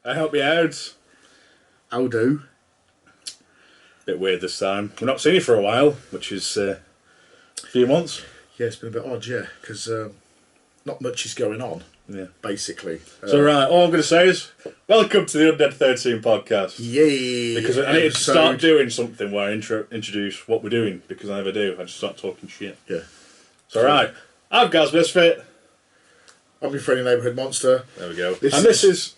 I help you out. I'll do. Bit weird this time. We've not seen you for a while, which is a few months. Yeah, it's been a bit odd, yeah, because not much is going on, basically. So, right, all I'm going to say is, welcome to the Undead 13 podcast. Yay! Because I need to start doing something where I introduce what we're doing, because I never do. I just start talking shit. Yeah. So, right, I'm Gaz Misfit. I'm your friendly neighbourhood monster. There we go. This is...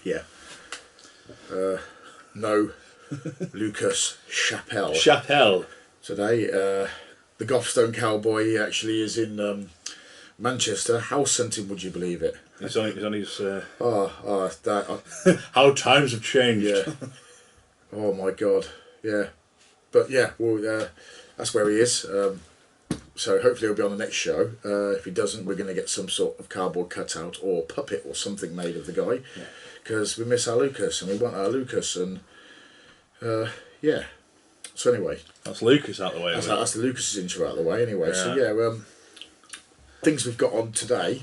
Yeah. No. Lucas Chappelle. Chappelle. Today, the Gothstone Cowboy, he actually is in Manchester, house hunting, would you believe it? He's on his... that... How times have changed. Yeah. Oh my God. Yeah. But yeah, well, that's where he is. So hopefully he'll be on the next show. If he doesn't, we're going to get some sort of cardboard cutout or puppet or something made of the guy. Because we miss our Lucas and we want our Lucas. And yeah. So anyway. That's Lucas out the way. That's the Lucas's intro out the way anyway. Yeah. So yeah, things we've got on today.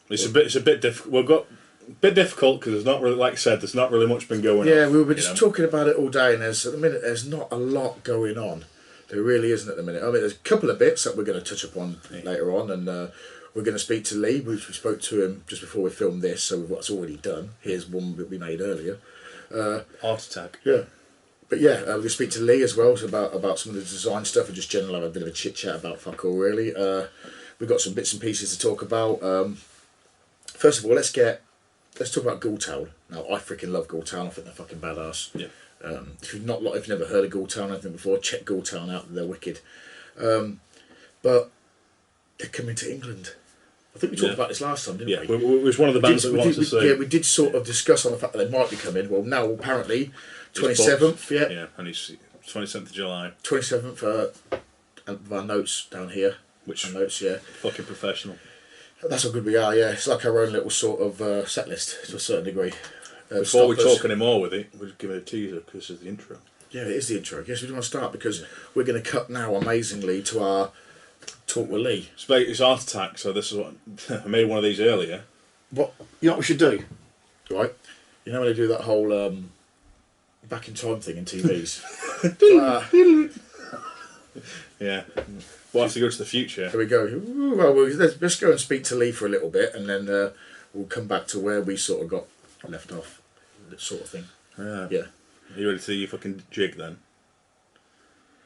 It's a bit difficult. We've got a bit difficult because there's not really, like I said, there's not really much been going on. Yeah, we were just talking about it all day, and at the minute there's not a lot going on. There really isn't at the minute. I mean, there's a couple of bits that we're going to touch upon later on, and we're going to speak to Lee. We spoke to him just before we filmed this, so what's already done. Here's one that we made earlier. Heart attack. Yeah. But yeah, we're going to speak to Lee as well about some of the design stuff and just generally have a bit of a chit chat about fuck all really. We've got some bits and pieces to talk about. First of all, let's talk about Ghoul Town. Now, I freaking love Ghoul Town. I think they're fucking badass. Yeah. If you've never heard of Ghoul Town or anything before, check Ghoul Town out. They're wicked. But they're coming to England. I think we talked about this last time, didn't we? Yeah, it was one of the bands that we wanted to see. Yeah, we did sort of discuss on the fact that they might be coming. Well, now apparently 27th. Yeah, and it's 27th of July. 27th. Of our notes down here. Which notes? Yeah. Fucking professional. That's how good we are. Yeah, it's like our own little sort of set list to a certain degree. Before we talk any more with it, we'll just give it a teaser because this is the intro. Yeah, it is the intro. Yes, we do want to start because we're going to cut now amazingly to our talk with Lee. It's Heart Attack, so this is what I made one of these earlier. What you know what we should do, right? You know when they do that whole back in time thing in TVs. Yeah. We'll have to go to the future. Here we go. Well, let's go and speak to Lee for a little bit, and then we'll come back to where we sort of got left off, that sort of thing. Yeah. Are you ready to see your fucking jig then?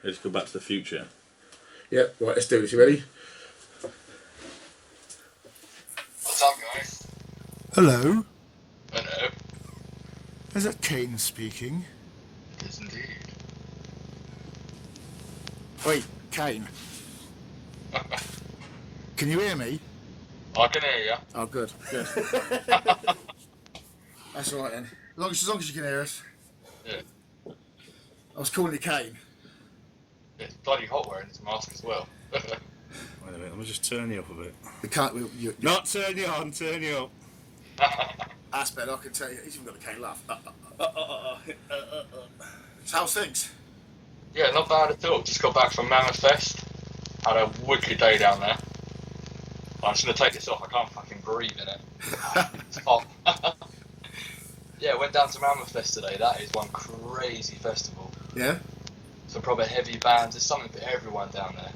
Let's go back to the future. Yeah, right, let's do this. You ready? What's up, guys? Hello. Hello. Is that Kane speaking? It is indeed. Wait, Kane. Can you hear me? I can hear you. Oh, good. That's all right then. As long as you can hear us. Yeah. I was calling you Kane. It's bloody hot wearing this mask as well. Wait a minute, let me just turn you up a bit. We can't. Not turn you on, turn you up. That's better. I can tell you. He's even got a Kane laugh. So how's things? Yeah, not bad at all. Just got back from Mammoth Fest. Had a wicked day down there. I'm just going to take this off. I can't fucking breathe in it. It's hot. Yeah, went down to Mammoth Fest today. That is one crazy festival. Yeah. Some proper heavy bands. There's something for everyone down there.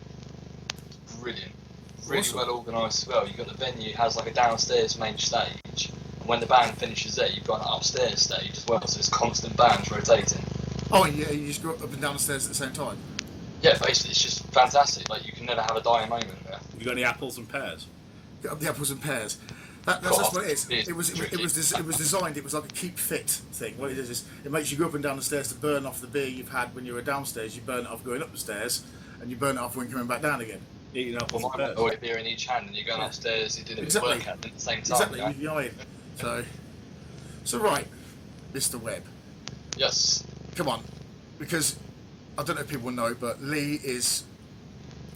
It's brilliant. Really Awesome. well organised as well. You've got the venue has like a downstairs main stage. And when the band finishes there, you've got an upstairs stage as well. So there's constant bands rotating. Oh, yeah. You just go up and down the stairs at the same time. Yeah, basically, it's just fantastic. Like, you can never have a dying moment there. You got any apples and pears? The apples and pears. That's what it is. It was designed. It was like a keep fit thing. What it is it makes you go up and down the stairs to burn off the beer you've had when you were downstairs. You burn it off going up the stairs, and you burn it off when you're coming back down again. Eating apples and Well, pears. a beer in each hand, and you're going upstairs. You did it Exactly. with workout at the same time. Exactly. You know what I mean? So right, Mr. Webb. Yes. Come on, because I don't know if people know, but Lee is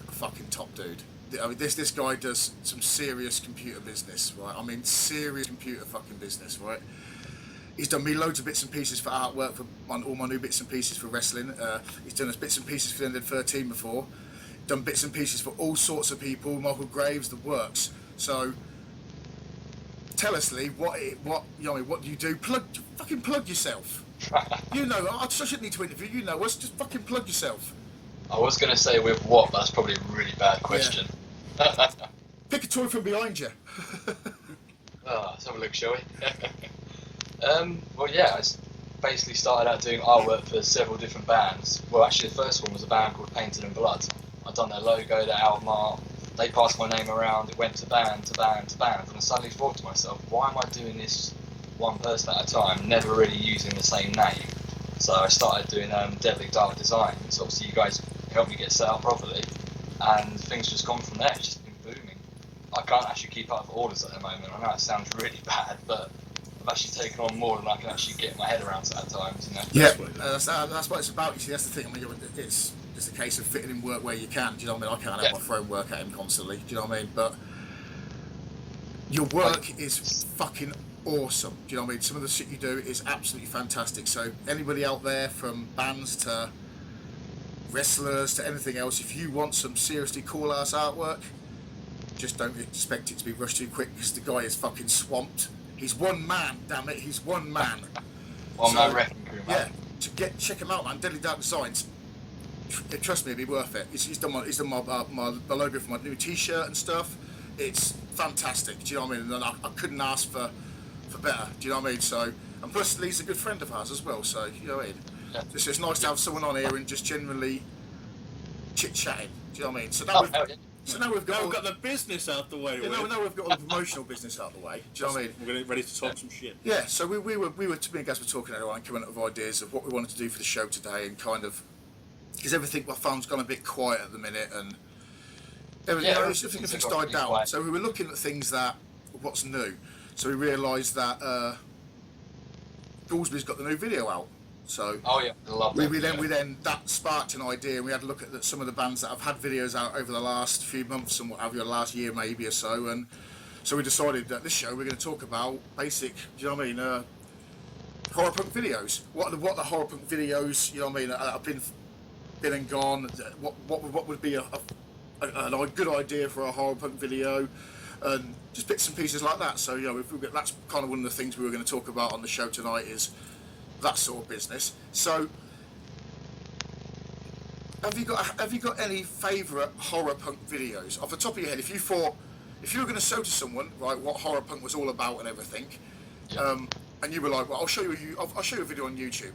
a fucking top dude. I mean, this guy does some serious computer business, right? I mean, serious computer fucking business, right? He's done me loads of bits and pieces for artwork for all my new bits and pieces for wrestling. He's done us bits and pieces for the Undead 13 before. done bits and pieces for all sorts of people, Michael Graves, the works. So tell us, Lee, what do you do? Fucking plug yourself. You know, I shouldn't need to interview. You know us. Just fucking plug yourself. I was going to say with what, but that's probably a really bad question. Yeah. Pick a toy from behind you. Let's have a look, shall we? Well, yeah, I basically started out doing artwork for several different bands. Well, actually, the first one was a band called Painted in Blood. I'd done their logo, their album art. They passed my name around. It went to band, to band, to band. And I suddenly thought to myself, why am I doing this one person at a time, never really using the same name? So I started doing Deadly Dark Design. So obviously you guys helped me get set up properly. And things just gone from there. It's just been booming. I can't actually keep up with orders at the moment. I know it sounds really bad, but I've actually taken on more than I can actually get my head around at times, you know. Yeah, that's what it's about. You see, that's the thing. I mean, it's a case of fitting in work where you can. Do you know what I mean? I can't have my throwing work at him constantly. Do you know what I mean? But your work is fucking awesome. Do you know what I mean? Some of the shit you do is absolutely fantastic. So anybody out there, from bands to wrestlers to anything else, if you want some seriously cool ass artwork, just don't expect it to be rushed too quick, because the guy is fucking swamped. He's one man, damn it. He's one man. One man wrecking crew, man. Yeah, check him out, man. Deadly Dark Designs. Trust me, it'd be worth it. He's done my logo for my new T-shirt and stuff. It's fantastic. Do you know what I mean? And I couldn't ask for better. Do you know what I mean? So, and plus Lee's a good friend of ours as well. So you know what I mean? Yeah. It's just nice to have someone on here and just generally chit-chatting. Do you know what I mean? So now we've got the business out the way. Now we've got all the promotional business out the way. Do you know what I mean? We're ready to talk some shit. Yeah. So we were me and Gaz were talking earlier and coming up with ideas of what we wanted to do for the show today, and kind of, because everything I found's gone a bit quiet at the minute, and everything's died down. Quiet. So we were looking at things what's new. So we realised that Goolsby's got the new video out. So I love that. We then that sparked an idea, and we had to look at some of the bands that have had videos out over the last few months and what have you, last year maybe or so, and so we decided that this show we're going to talk about basic, do you know what I mean, horror punk videos. What the horror punk videos, you know what I mean, have been and gone. What would be a good idea for a horror punk video, and just bits and pieces like that. So that's kind of one of the things we were going to talk about on the show tonight, is that sort of business. So have you got any favourite horror punk videos off the top of your head? If you were going to show to someone, right, what horror punk was all about and everything, and you were like, well, I'll show you a video on YouTube.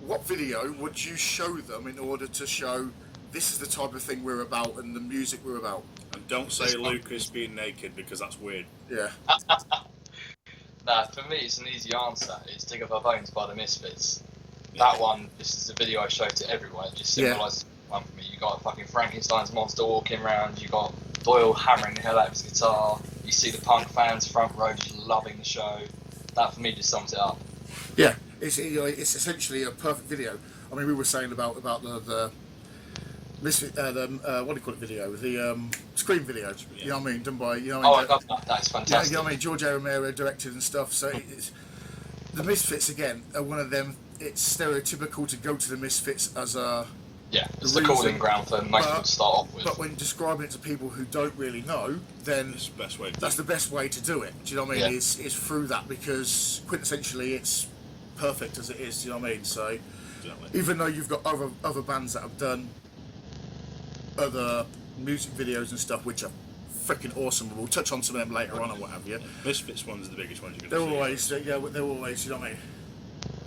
What video would you show them in order to show this is the type of thing we're about and the music we're about? And don't say Lucas being naked, because that's weird. Yeah. Nah, for me it's an easy answer. It's Dig Up Our Bones by the Misfits. That one, this is the video I show to everyone. It just symbolises one for me. You got a fucking Frankenstein's monster walking around, you got Doyle hammering the hell out of his guitar, you see the punk fans front row just loving the show. That for me just sums it up. Yeah, it's essentially a perfect video. I mean, we were saying about the Misfit, what do you call it video? The Scream video. You know what I mean? Done by, you know. I love that. That's fantastic. You know what I mean? George A. Romero directed and stuff. So the Misfits again are one of them. It's stereotypical to go to the Misfits as a it's the calling ground for most people to start off with. But when describing it to people who don't really know, then that's the best way to do it. Do you know what I mean? Is through that, because quintessentially it's perfect as it is. Do you know what I mean? So even though you've got other bands that have done other music videos and stuff which are freaking awesome, we'll touch on some of them later on or what have you. Misfits one's the biggest one you're going to see. They're always, you know what I mean?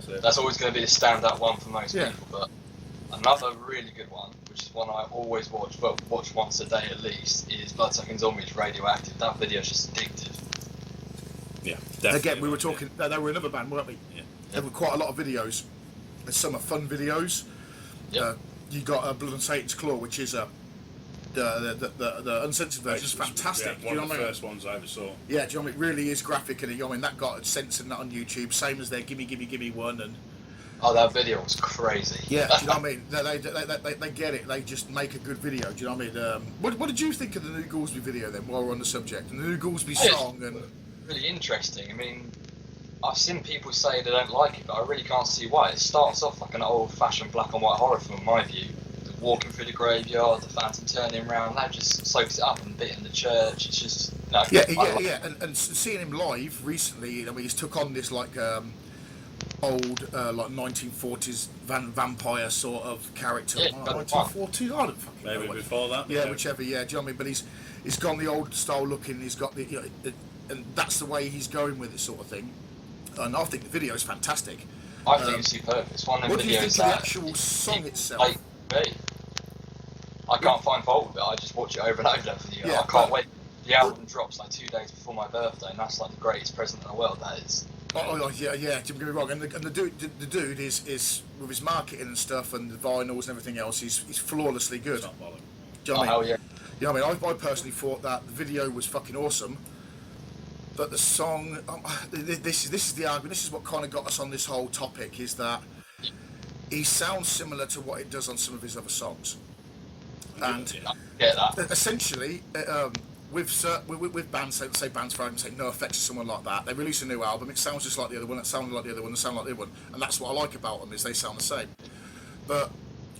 So that's always going to be the standout one for most people. But another really good one, which is one I always watch, but watch once a day at least, is Bloodsucking Zombies Radioactive. That video's just addictive. Yeah, definitely. Again, we were talking, they were another band, weren't we? Yeah. There were quite a lot of videos. There's some are fun videos. You got Blood and Satan's Claw, which is the uncensored version. It's fantastic. Yeah, one of the first ones I ever saw. Yeah, do you know what I mean? It really is graphic, and that got censored on YouTube, same as their Gimme Gimme Gimme one. And that video was crazy. Yeah, do you know what I mean? They get it. They just make a good video. Do you know what I mean? What did you think of the new Goolsby video then? While we're on the subject, and the new Goolsby song and really interesting. I mean, I've seen people say they don't like it, but I really can't see why. It starts off like an old-fashioned black and white horror film, in my view. The walking through the graveyard, the phantom turning around, that just soaks it up, and the bit in the church, it's just, no. Yeah. And seeing him live recently, I mean, he's took on this like old like 1940s vampire sort of character. Yeah, 1940s, I don't fucking know. Maybe before that. Yeah, whichever. Yeah, do you know what I mean? But he's gone the old style looking. He's got the, you know, and that's the way he's going with it, sort of thing. And I think the video is fantastic. I think it's superb. It's one of What the do you think videos of the that actual song itself? like me. I can't find fault with it. I just watch it over and over for the year. Yeah, I can't wait. The album drops like 2 days before my birthday, and that's like the greatest present in the world. That is. Yeah. Don't get me wrong. And the dude is with his marketing and stuff, and the vinyls and everything else. He's flawlessly good. Not bothered. Do you know what I Hell mean? yeah. You know what I mean? I personally thought that the video was fucking awesome, but the song, this is the argument. This is what kind of got us on this whole topic, is that he sounds similar to what it does on some of his other songs, and I get that. essentially, with bands, say bands for argument's sake, No Effects or someone like that, they release a new album. It sounds just like the other one. It sounded like the other one. It sounded like the other one, and that's what I like about them, is they sound the same. But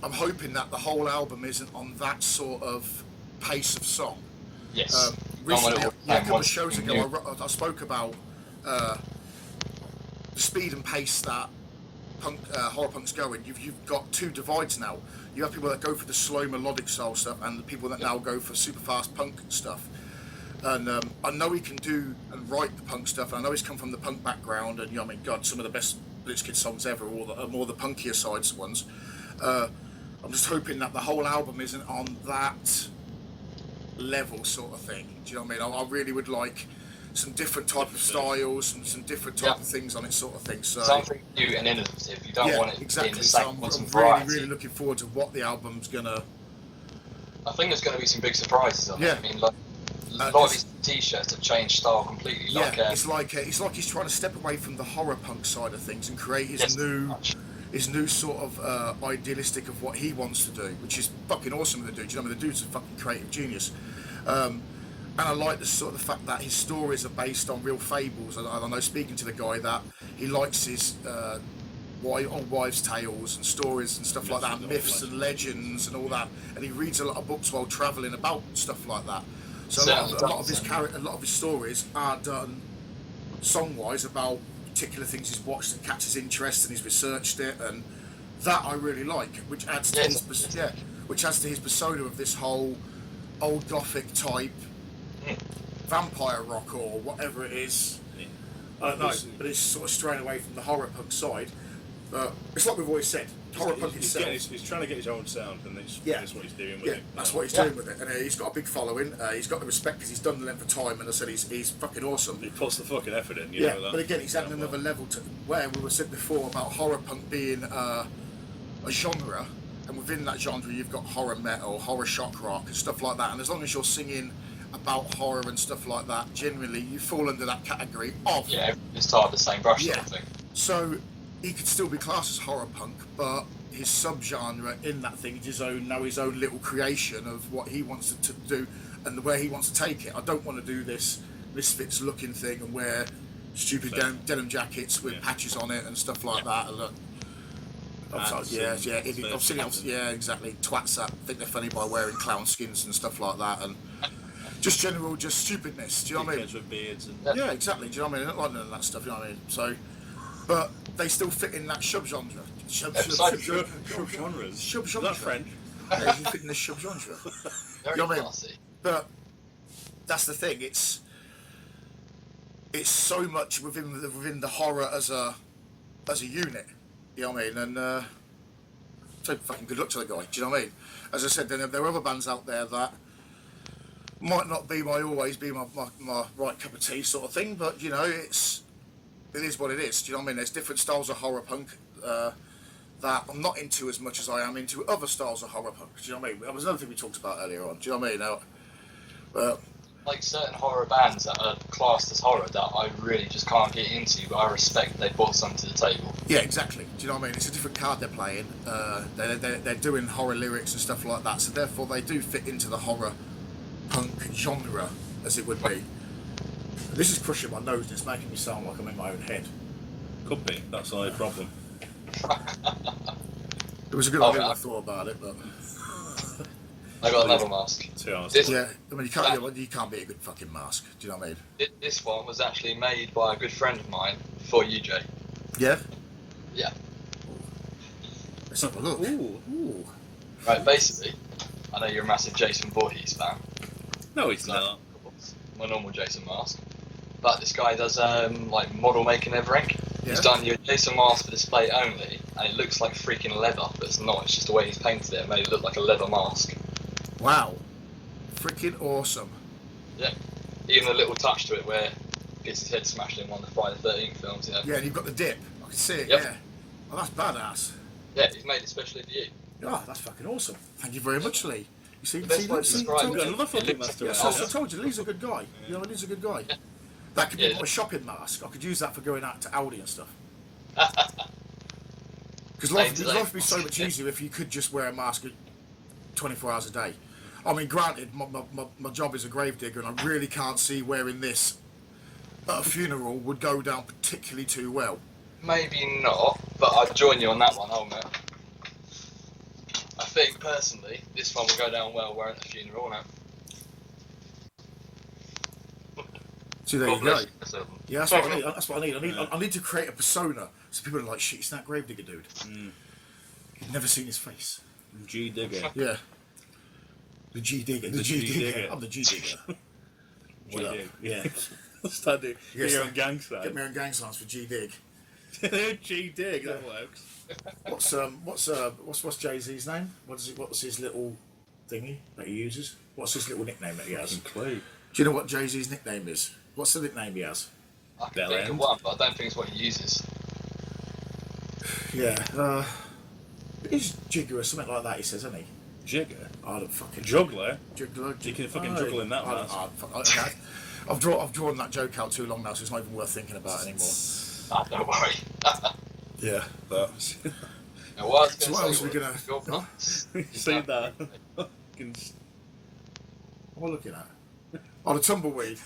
I'm hoping that the whole album isn't on that sort of pace of song. Yes. Recently, a couple of shows ago, I spoke about the speed and pace that horror punk's going. You've got two divides now. You have people that go for the slow melodic style stuff, and the people that now go for super fast punk stuff. And I know he can do and write the punk stuff. And I know he's come from the punk background, and you know, I mean, God, some of the best Blitzkid songs ever, or more the punkier sides ones. I'm just hoping that the whole album isn't on that level sort of thing. Do you know what I mean? I really would like some different type of styles, some different type of things on it, sort of thing. So something new and innovative. You don't want it exactly. being the So same. I'm really looking forward to what the album's gonna. I think there's going to be some big surprises on it. I mean, like a lot of these T-shirts have changed style completely. Yeah, it's like he's trying to step away from the horror punk side of things and create his new sort of idealistic of what he wants to do, which is fucking awesome with the dude. You know, I mean, the dude's a fucking creative genius. And I like the fact that his stories are based on real fables. And I know, speaking to the guy, that he likes his old wives' tales and stories and stuff like that, myths and legends and all that. And he reads a lot of books while travelling about stuff like that. So a lot of his stories are done song-wise about particular things he's watched and catches his interest, and he's researched it, and that I really like, which adds to his persona of this whole old gothic type vampire rock or whatever it is. I don't know, but it's sort of straying away from the horror punk side. But it's like we've always said, horror punk itself. He's trying to get his own sound, and that's what he's doing with it. That's what he's doing with it, and he's got a big following. He's got the respect because he's done the length of time, and I said he's fucking awesome. He puts the fucking effort in. You know that. But again, he's adding another level to where we were said before about horror punk being a genre, and within that genre you've got horror metal, horror shock rock, and stuff like that. And as long as you're singing about horror and stuff like that, generally you fall under that category of it's tied the same brush sort of thing. So he could still be classed as horror punk, but his subgenre in that thing is his own little creation of what he wants to do and where he wants to take it. I don't want to do this Misfits looking thing and wear stupid denim jackets with patches on it and stuff like that. And look, I've seen exactly. Twats that think they're funny by wearing clown skins and stuff like that, and just stupidness. Do you know what I mean? With beards and yeah, exactly. Do you know what I mean? I don't like none of that stuff. You know what I mean? So, but they still fit in that subgenre. Subgenres. Is that French? Yeah, you fit in the subgenre. Very you know what I classy. mean? But that's the thing. It's so much within the horror as a unit. You know what I mean? And so fucking good luck to the guy. Do you know what I mean? As I said, there are other bands out there that might not be my right cup of tea sort of thing, but you know, it is what it is. Do you know what I mean? There's different styles of horror punk that I'm not into as much as I am into other styles of horror punk. Do you know what I mean? That was another thing we talked about earlier on. Do you know what I mean? Like certain horror bands that are classed as horror that I really just can't get into, but I respect they brought something to the table. Yeah, exactly. Do you know what I mean? It's a different card they're playing. They're doing horror lyrics and stuff like that, so therefore they do fit into the horror punk genre, as it would be. This is crushing my nose and it's making me sound like I'm in my own head. Could be. That's the only problem. It was a good Oh, idea. yeah. I thought about it, but I got another mask. To be honest. This, yeah, I mean, you can't beat a good fucking mask. Do you know what I mean? this one was actually made by a good friend of mine for UJ. Yeah. Yeah. Let's have a look. Ooh. Right, basically, I know you're a massive Jason Voorhees fan. No, it's not. My normal Jason mask. But this guy does like model making and everything. Yeah. He's done your Jason mask for display only, and it looks like freaking leather, but it's not. It's just the way he's painted it and made it look like a leather mask. Wow. Freaking awesome. Yeah. Even a little touch to it where he gets his head smashed in one of the Friday the 13th films, you know. Yeah, and you've got the dip. I can see it, Yep. yeah. Oh, that's badass. Yeah, he's made it especially for you. Oh, that's fucking awesome. Thank you very much, Lee. You see, The best way to describe told it, you. Another fucking it looks- master. Yeah, Yeah. I told you, Lee's a good guy. You know, Lee's a good guy. That could be Yeah. my shopping mask. I could use that for going out to Aldi and stuff. Because life would be so much easier if you could just wear a mask 24 hours a day. I mean, granted, my job is a gravedigger, and I really can't see wearing this at a funeral would go down particularly too well. Maybe not, but I'd join you on that one, old man. I think, personally, this one will go down well wearing at a funeral now. See, there God you go. bless you. Yeah, that's what I need. That's what I need. I need to create a persona so people are like, shit, it's that gravedigger dude. You've never seen his face. G Digger. Yeah. The G digger. The G digger. I'm the G digger. What do you do? Yeah. Start doing Yes, your sir. own gang sign. Get my own gang signs for G dig. G Dig, that works. What's Jay-Z's name? What's his little thingy that he uses? What's his little nickname that he has? Clue. Do you know what Jay-Z's nickname is? What's the nickname he has? I can Bell think of end. one, but I don't think it's what he uses. Yeah. He's Jigger or something like that. He says, isn't he? Jigger. I don't fucking Juggler. Juggler. You can fucking juggle in that mask. I've drawn that joke out too long now, so it's not even worth thinking about anymore. Don't worry. Yeah, but Now, what I was So going what to else say are we was, your nuts. You see that? Fucking what am I looking at? Oh, the tumbleweed.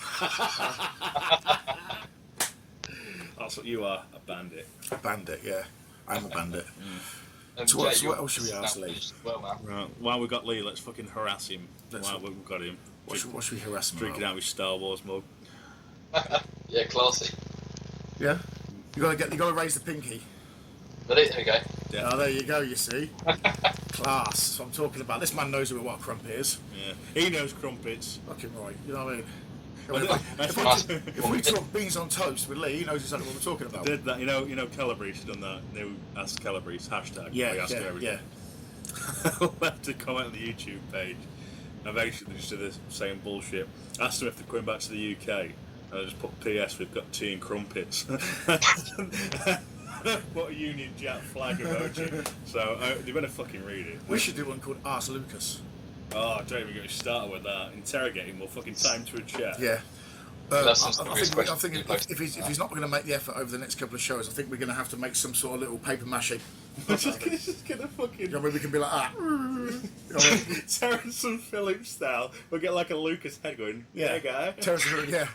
That's what you are, a bandit. A bandit, yeah. I'm a bandit. And So what- Jay, so your what else should we nuts ask now Lee? finished as well, man. Right. While we got Lee, let's fucking harass him. Let's- While we've got him. What should we harass him Drinking about? out his Star Wars mug. Yeah, classy. Yeah? You gotta raise the pinky. But there you go. Yeah. Oh, there you go, you see. Class. That's what I'm talking about. This man knows what a crump is. Yeah. He knows crumpets. Fucking right. You know what I mean? That's If we talk beans on toast with Lee, he knows exactly what we're talking about. did that, you know, Calabrese done that new Ask Calabrese hashtag. Yeah, where you ask yeah, everything. yeah. Left a comment on the YouTube page. And basically just did the same bullshit. Asked them if they're coming back to the UK. And I just put PS, we've got tea and crumpets. What a Union Jack flag emoji. So they better fucking read it. We should do one called Ask Lucas. Oh, don't even get me started with that. Interrogate him, we'll fucking time to a chat. Yeah. That's I some think, serious I think questions. if he's not going to make the effort over the next couple of shows, I think we're going to have to make some sort of little paper mache. It's just gonna fucking You know, maybe we can be like that. You know what I mean? Terrence and Phillips style. We'll get like a Lucas head going. Yeah. Hey guy. Terrence will go, yeah.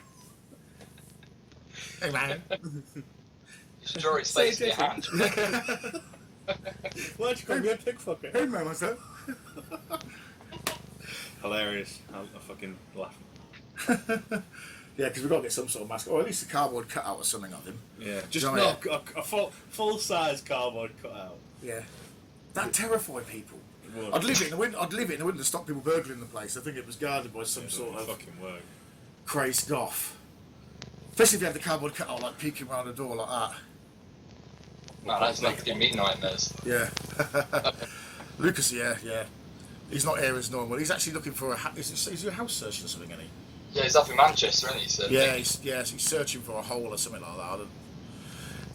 Hey man. You should draw his face in your hand. Why'd you call me a pig fucker? Hey man, myself. Hilarious. I fucking laugh. Yeah, because we've got to get some sort of mask, or at least a cardboard cutout or something of him. Yeah. Just You know not what a full size cardboard cutout. Yeah. That terrify people. It would. I'd leave it in the window. I'd leave it in the window to stop people burgling the place. I think it was guarded by some It sort doesn't of fucking work. crazed goth. Especially if you had the cardboard cutout like peeking around the door like that. No, that's not giving me nightmares. Yeah. Lucas, yeah. He's not here as normal. He's actually looking for is he a house searching or something, isn't he? Yeah, he's up in Manchester, isn't he? So Yeah, he's searching for a hole or something like that.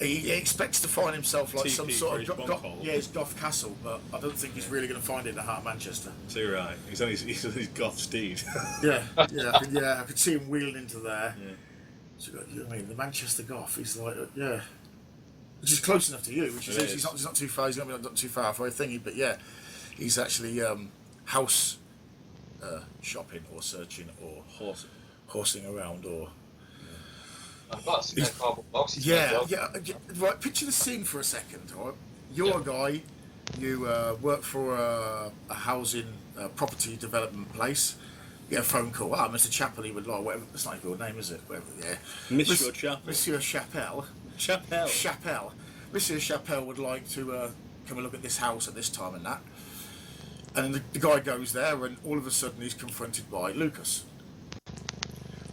He expects to find himself like TP some for sort his of bunk hole. his goth castle, but I don't think he's really going to find it in the heart of Manchester. Too right. He's on his goth steed. Yeah, I could see him wheeling into there. Yeah. So, you know what I mean, the Manchester goth. He's like, yeah, which is close enough to you, which is It he's is. not too far. He's not too far for a thingy, but yeah, he's actually house shopping or searching or horsing around or. I've got some cardboard boxes. Yeah. Right, picture the scene for a second, right? You're a guy, you work for a housing property development place. You get a phone call. Ah, Mr. Chappell, he would like whatever. That's not your name, is it? Whatever, yeah. Monsieur Chappell. Monsieur Chappell. Chappell. Chappell. Monsieur Chappell would like to come and look at this house at this time and that. And the guy goes there, and all of a sudden he's confronted by Lucas.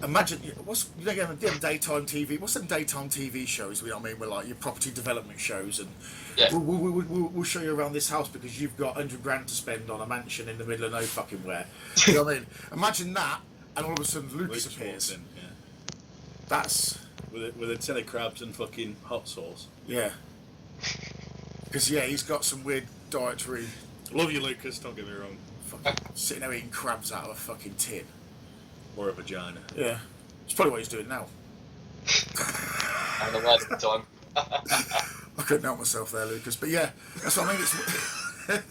Imagine what's them daytime TV. What's them daytime TV shows? You know what I mean, where like your property development shows, and Yeah. we'll show you around this house because you've got $100,000 to spend on a mansion in the middle of no fucking where. You know what I mean? Imagine that, and all of a sudden Lucas appears. In, yeah. That's with a tin of crabs and fucking hot sauce. yeah. Because yeah, he's got some weird dietary. Love you, Lucas. Don't get me wrong. Fucking sitting there eating crabs out of a fucking tin. Or a vagina. Yeah, it's probably what he's doing now. And the wedding time. I couldn't help myself there, Lucas. But yeah, that's what I mean.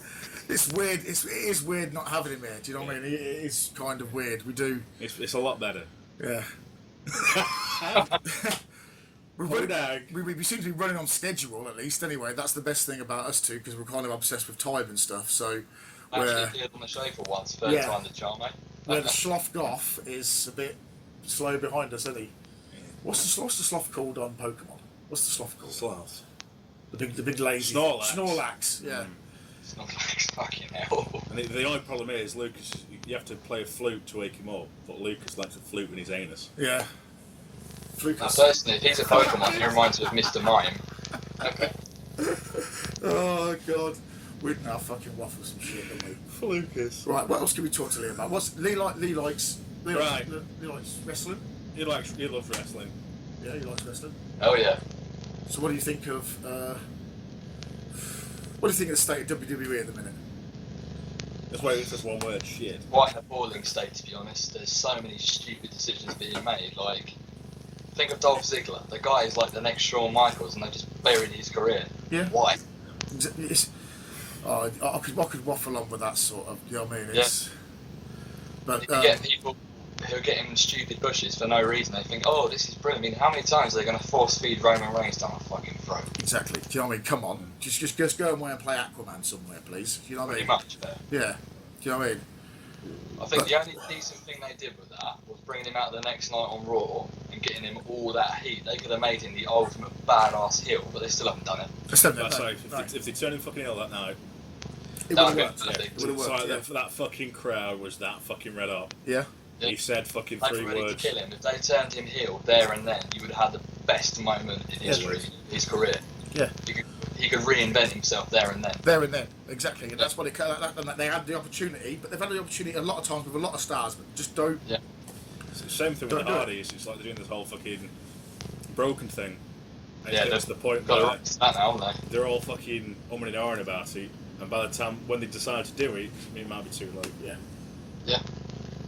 It's weird. It is weird not having him here. Do you know what I mean? It is kind of weird. We do. It's a lot better. Yeah. We seem to be running on schedule at least. Anyway, that's the best thing about us two because we're kind of obsessed with time and stuff. So. Actually appeared on the show for once, third Yeah. time the charm, mate. Where the sloth goth is a bit slow behind us, isn't he? What's the sloth called on Pokemon? What's the sloth called? Sloths. The big lazy Snorlax. Yeah. It's not like fucking hell. And the only problem is, Lucas, you have to play a flute to wake him up, but Lucas likes a flute in his anus. Yeah. Now, Lucas. personally, if he's a Pokemon, he reminds me of Mr. Mime. Okay. Oh god. We'd now fucking waffle some shit, don't we? For Lucas. Right, what else can we talk to Lee about? Lee likes wrestling? He loves wrestling. Yeah, he likes wrestling. Oh yeah. So what do you think of what do you think of the state of WWE at the minute? That's why it's just one word, shit. Quite an appalling state, to be honest. There's so many stupid decisions being made. Like, think of Dolph Ziggler. The guy is like the next Shawn Michaels, and they just buried his career. Yeah. Why? I could waffle on with that sort of, you know what I mean? It's, But You get people who are getting stupid bushes for no reason. They think, oh, this is brilliant. I mean, how many times are they going to force feed Roman Reigns down a fucking throat? exactly. Do you know what I mean? Come on, just go away and play Aquaman somewhere, please. Do you know what I Pretty mean? much. Yeah. Do you know what I mean? I think the only decent thing they did with that was bringing him out the next night on Raw and getting him all that heat. They could have made him the ultimate badass heel, but they still haven't done it. That's no, That's like, if they turn him fucking ill that night, it That would would have be worked. big. It would have it's worked. like that fucking crowd was that fucking red hot. Yeah. Yeah. He said fucking They 3 were ready words. to kill him. If they turned him heel there and then, you would have had the best moment in history, his career. Yeah. He could reinvent himself there and then. There and then, exactly, and that's what they had the opportunity, but they've had the opportunity a lot of times with a lot of stars, but just don't. Yeah. It's the same thing with Don't the do it. Hardys. It's like they're doing this whole fucking broken thing. And Yeah, it gets to the point got where to that now, haven't they're all fucking umming and ahhing about it, and by the time when they decide to do it, it might be too late. Yeah. they? Yeah.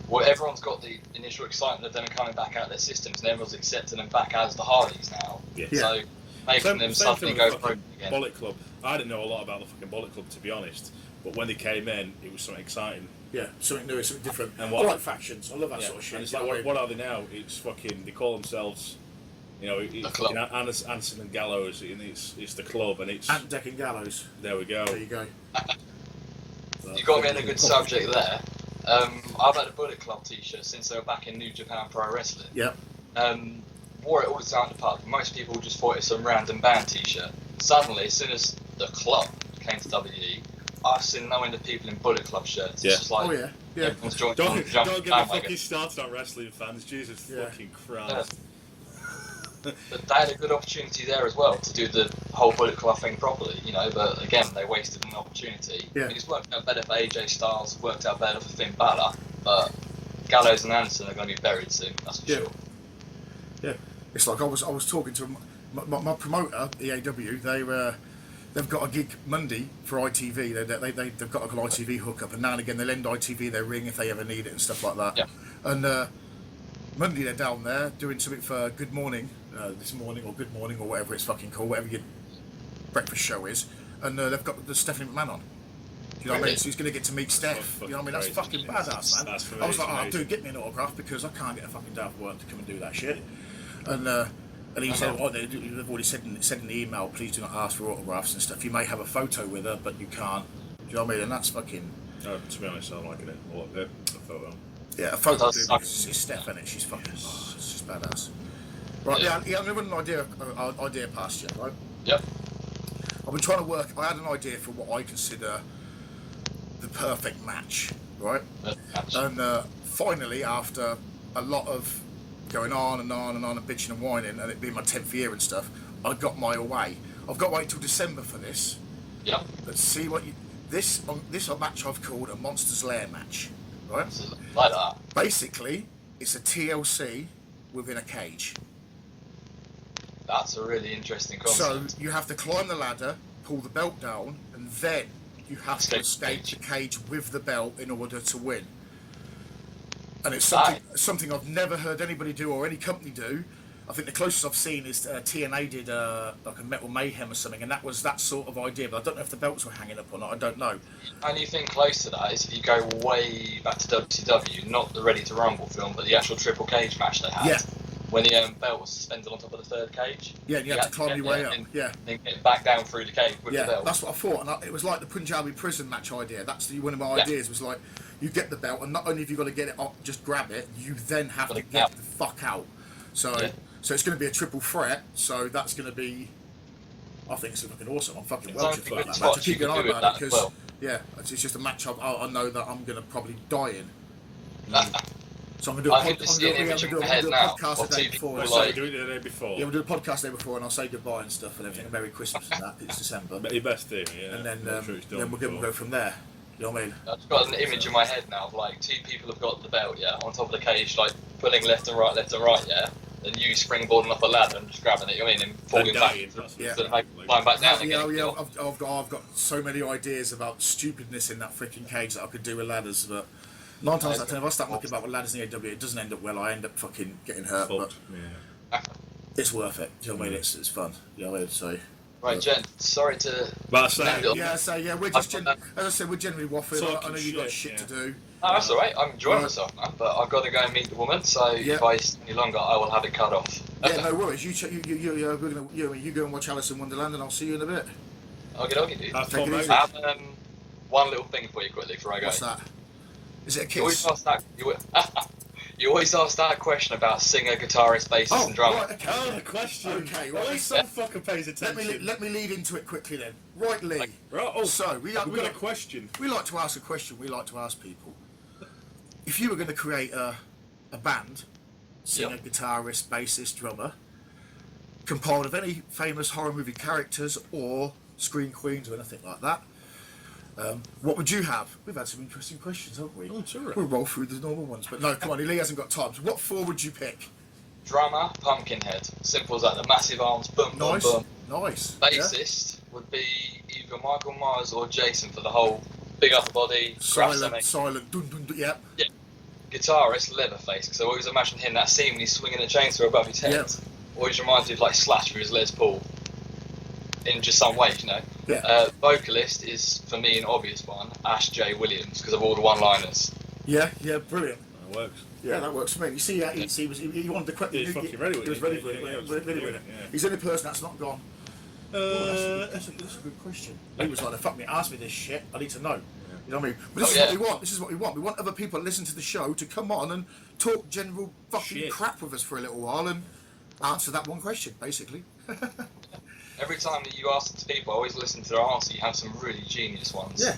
Well, everyone's got the initial excitement of them coming back out of their systems, and everyone's accepting them back as the Hardys now. Yeah. So making them Same suddenly thing go with the broke fucking again. Bullet Club. I didn't know a lot about the fucking Bullet Club, to be honest, but when they came in, it was something exciting. Yeah, something new, something different. And I what- like factions. I love that Yeah. sort of shit. And it's You like, know what what are they now? It's fucking, they call themselves, you know, it's club. fucking Anderson and Gallows, and it's the club, and it's, Ant Deck and Gallows. there we go. There you go. You got me in a good subject there. I've had a Bullet Club t-shirt since they were back in New Japan Pro Wrestling. Yep. Wore it all the time at the pub. Most people just thought it was some random band t-shirt. Suddenly, as soon as the club came to WWE, I've seen no end of people in Bullet Club shirts. Yeah. It's just like, Oh yeah. Yeah. everyone's joined Don't on get jumping me bandwagon. fucking started on wrestling fans, Jesus Yeah. fucking Christ. But they had a good opportunity there as well to do the whole Bullet Club thing properly, you know, but again, they wasted an opportunity. Yeah. I mean, it's worked out better for AJ Styles, worked out better for Finn Balor, but Gallows and Anderson are going to be buried soon, that's for Yeah. sure. Yeah. It's like I was talking to my promoter, EAW. They've got a gig Monday for ITV. They've got like an ITV hookup, and now and again they'll lend ITV their ring if they ever need it and stuff like that. Yeah. And Monday they're down there doing something for Good Morning this morning, or Good Morning, or whatever it's fucking called, whatever your breakfast show is. And they've got the Stephanie McMahon on. Do you know what I mean? Really? So he's going to get to meet Steph. You know what I mean? That's fucking fucking crazy. badass, man. That's I was like, oh, amazing. dude, get me an autograph because I can't get a fucking day off work to come and do that shit. And And he said, well, they've already said in the email, please do not ask for autographs and stuff. You may have a photo with her, but you can't. Do you know what I mean? And that's fucking... To be honest, I don't like it. A photo. Yeah, a photo. It's Steph, isn't it? She's fucking... Oh, it's just badass. Right, yeah, I'm going to run an idea past you, right? Yep. I've been trying to work... I had an idea for what I consider the perfect match, right? And finally, after a lot of going on and bitching and whining, and it being my 10th year and stuff, I got my way. I've got to wait till December for this. Yep. Let's see what you... This match I've called a Monsters Lair match, right? Like that. Basically, it's a TLC within a cage. That's a really interesting concept. So you have to climb the ladder, pull the belt down, and then you have to escape the cage with the belt in order to win. And it's something I've never heard anybody do or any company do. I think the closest I've seen is TNA did like a Metal Mayhem or something, and that was that sort of idea. But I don't know if the belts were hanging up or not. I don't know. And you think close to that is if you go way back to WCW, not the Ready to Rumble film, but the actual triple cage match they had. Yeah. When the belt was suspended on top of the third cage. Yeah, you had to climb your way up. And yeah. Then get back down through the cage with the belt. That's what I thought. And it was like the Punjabi prison match idea. That's one of my ideas. Was like you get the belt, and not only have you got to get it up, just grab it. You then have to get the fuck out. So it's going to be a triple threat. So that's going to be. I think it's fucking awesome. I'm fucking well for that match. I keep an eye about it because it's just a match I know that I'm going to probably die in. So I'm going to do a podcast the day before. Do it the day before. Yeah, we'll do a podcast the day before, and I'll say goodbye and stuff and everything. And Merry Christmas and that. It's December. But your best thing, yeah. And then we'll go from there. You know what I mean? I've got an image in my head now of like two people have got the belt, on top of the cage, like pulling left and right, Then you springboarding up a ladder and just grabbing it, you know what I mean, and falling back, climb back down again. I've got so many ideas about stupidness in that freaking cage that I could do with ladders, but 9 times out of 10, if I start looking about with ladders in the AW, it doesn't end up well. I end up fucking getting hurt, but it's worth it. Do you know what I mean? It's fun. You know what I mean? So. Right, Jen. Sorry to. We're just as I said, we're generally waffling. I know you've got shit to do. No, that's all right. I'm enjoying myself, man. But I've got to go and meet the woman. So if I stay any longer, I will have it cut off. Yeah, no worries. You go and watch Alice in Wonderland, and I'll see you in a bit. Okay, dude. Take it easy. I have one little thing for you quickly before I go. What's that? Is it a kiss? You always ask that question about singer, guitarist, bassist, and drummer. Right, okay. The question. Okay, right. Some fucker pays attention. Let me lead into it quickly then. Right, Lee. We've got a question. We like to ask a question. We like to ask people. If you were going to create a band, singer, guitarist, bassist, drummer, compiled of any famous horror movie characters or screen queens or anything like that, what would you have? We've had some interesting questions, haven't we? Oh, sure. We'll roll through the normal ones, but no, come on, Lee hasn't got time. So what 4 would you pick? Drummer, Pumpkinhead. Simple as that. The massive arms, boom, boom, boom. Nice. Bassist would be either Michael Myers or Jason for the whole big upper body. Silent, dun dun dun, Yeah. Guitarist, Leatherface, because I always imagine him that scene when he's swinging a chainsaw above his head. Yep. Always reminds me of like Slash with his Les Paul. In just some way, you know. Yeah. Vocalist is, for me, an obvious one, Ash J. Williams, because of all the one-liners. Yeah, brilliant. That works. Yeah, that works for me. You see, he wanted the question. He was fucking ready with it. He was ready for it. He's the only person that's not gone. That's a good question. He was like, fuck me, ask me this shit. I need to know. You know what I mean? But this is what we want. This is what we want. We want other people that listen to the show to come on and talk general fucking crap with us for a little while and answer that one question, basically. Every time that you ask people, I always listen to their answer. You have some really genius ones. Yeah.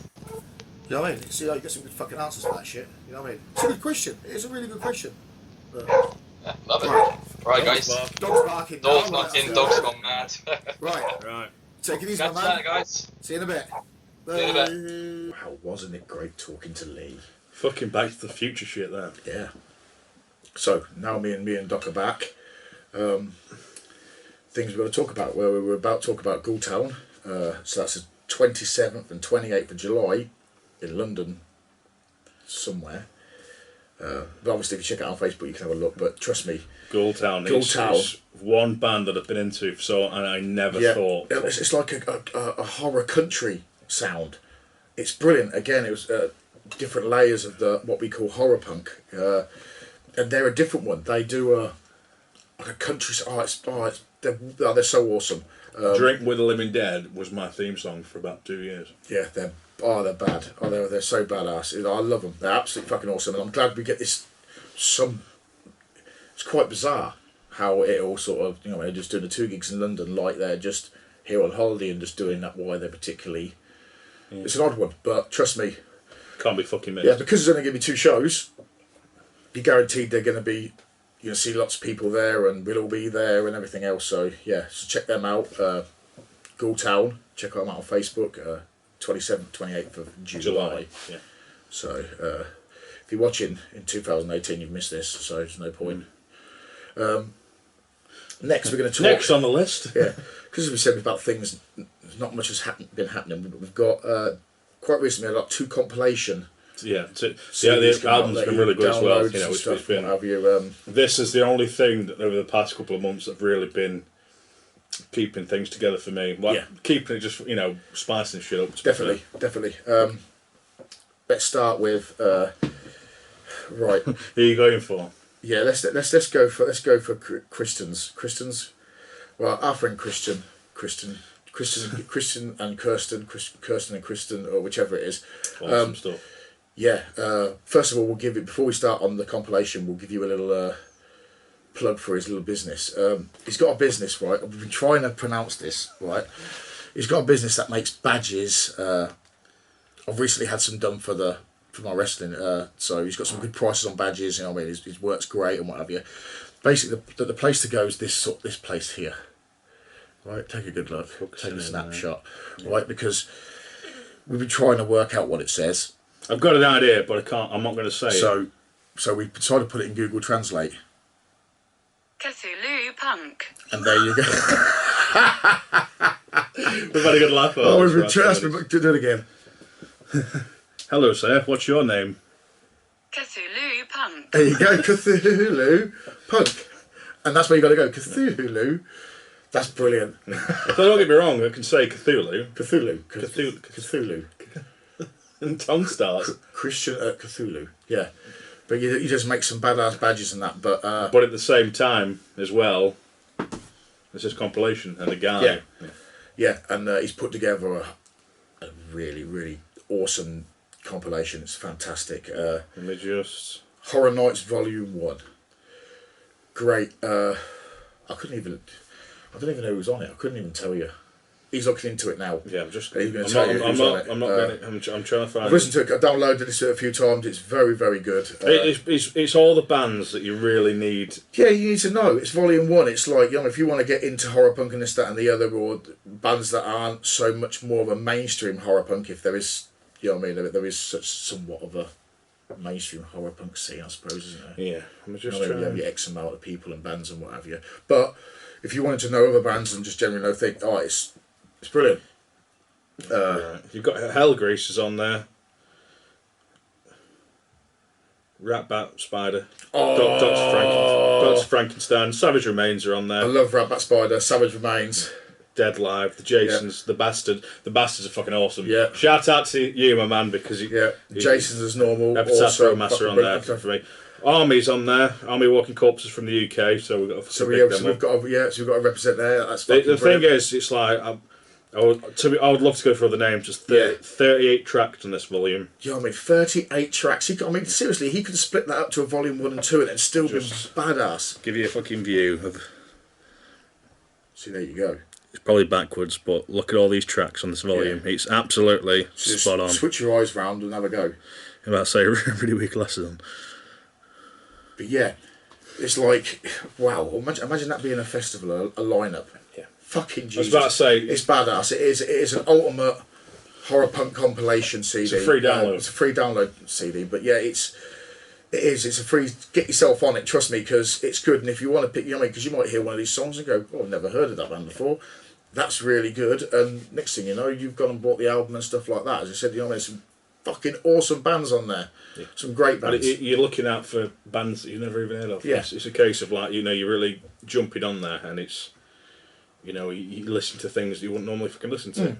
You know what I mean? See, you get some good fucking answers for that shit. You know what I mean? It's a good question. It's a really good question. Yeah, love it. Right, guys. Dogs barking. Dogs knocking. Dogs gone mad. Right. Take it easy, my man. Catch you later, guys. See you in a bit. See you in a bit. Wow, wasn't it great talking to Lee? Fucking Back to the Future shit there. Yeah. So now me and Doc are back. Things we're going to talk about. Well, we were about to talk about Ghoultown. So that's the 27th and 28th of July in London somewhere. But obviously if you check it out on Facebook you can have a look, but trust me, Ghoultown is one band that I've been into and I never thought. It's like a horror country sound. It's brilliant. Again, it was different layers of what we call horror punk. And they're a different one. They do a like a country. They're so awesome. Drink with the Living Dead was my theme song for about 2 years. Yeah, they're bad. Oh, they're so badass. I love them. They're absolutely fucking awesome, and I'm glad we get this. It's quite bizarre how it all sort of, they're just doing the 2 gigs in London, like they're just here on holiday and just doing that. Why they're particularly. Yeah. It's an odd one, but trust me. Can't be fucking missed. Yeah, because there's only going to be 2 shows. You're guaranteed they're going to be. You're going to see lots of people there, and we'll all be there and everything else. So yeah, so check them out. Town. Check them out on Facebook. 27th, 28th of July. Yeah. So if you're watching in 2018, you've missed this. So there's no point. Next, we're going to talk. Next on the list. Yeah, because as we said about things, not much has been happening. But we've got quite recently, like 2 compilation. Yeah, the album's been really good as well. It's been. This is the only thing that over the past couple of months that have really been keeping things together for me. Keeping it just spicing shit up. Definitely. Let's start with right. Who are you going for? Yeah, let's go for Christians. Well, our friend Christian and Kirsten and Kristen, or whichever it is. Awesome stuff. Yeah. First of all, before we start on the compilation, we'll give you a little plug for his little business. He's got a business, right? We've been trying to pronounce this, right? He's got a business that makes badges. I've recently had some done for my wrestling, so he's got some good prices on badges. His work's great and what have you. Basically, the place to go is this place here. Right, take a good look. Take a snapshot, right? Because we've been trying to work out what it says. I've got an idea, but I can't. I'm not going to say it. So we decided to put it in Google Translate. Cthulhu Punk. And there you go. We've had a good laugh. We've been trying to do it again. Hello, sir. What's your name? Cthulhu Punk. There you go, Cthulhu Punk. And that's where you got to go, Cthulhu. That's brilliant. If I don't get me wrong, I can say Cthulhu. Cthulhu. And tongue starts. Christian at Cthulhu. Yeah. But he just makes some badass badges and that. But at the same time, as well, it's his compilation and the guy. Yeah. And he's put together a really, really awesome compilation. It's fantastic. And they just... Horror Nights Volume 1. Great. I don't even know who was on it. I couldn't even tell you. He's looking into it now. Yeah, I'm just. He's going to tell you who's on it. I'm trying to find. I've listened to it. I downloaded it a few times. It's very, very good. It's all the bands that you really need. Yeah, you need to know. It's Volume 1. It's like, if you want to get into horror punk and this, that, and the other, or bands that aren't so much more of a mainstream horror punk, if there is, there is such somewhat of a mainstream horror punk scene, I suppose, isn't there? Yeah, I'm just trying. You have your X amount of people and bands and what have you. But if you wanted to know other bands and just generally know, think, it's brilliant. Right. You've got Hellgrease is on there. Ratbat Spider. Dr. Frankenstein. Savage Remains are on there. I love Ratbat Spider. Savage Remains. Dead Live. The Jasons. The Bastard. The Bastards are fucking awesome. Yeah. Shout out to you, my man, because Jason's as normal. Epitaph Master on there for me. Army's on there. Army Walking Corpses from the UK. So we've got to we've got to represent there. That's the thing is, it's like. I would love to go for other names. Just 38 tracks on this volume. 38 tracks. Seriously, he could split that up to a volume 1 and 2 and it'd still be badass. Give you a fucking view of. See, there you go. It's probably backwards, but look at all these tracks on this volume. Yeah. It's absolutely spot on. Switch your eyes round and have a go. I'm about to say really weak glasses on. But yeah, it's like, wow. Imagine that being a festival, a lineup. Yeah. Fucking Jesus. I was about to say... It's badass. It is an ultimate horror punk compilation CD. It's a free download. It's a free download CD. But yeah, it's a free... Get yourself on it, trust me, because it's good. And if you want to pick... because you might hear one of these songs and go, I've never heard of that band before. That's really good. And next thing you know, you've gone and bought the album and stuff like that. As I said, there's some fucking awesome bands on there. Yeah. Some great bands. And you're looking out for bands that you've never even heard of. Yeah. It's a case of like, you're really jumping on there and it's... you listen to things that you wouldn't normally fucking listen to.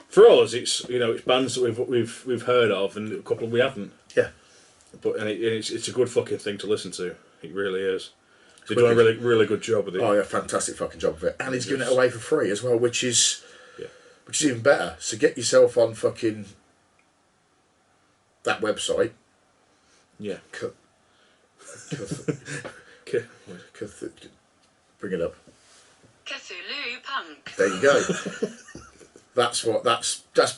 For us, it's it's bands that we've heard of and a couple we haven't. Yeah. But it's a good fucking thing to listen to. It really is. They're doing a really, really good job with it. Oh yeah, fantastic fucking job of it, and he's giving it away for free as well, which is even better. So get yourself on fucking that website. Yeah. Bring it up. Cthulhu Punk. There you go. That's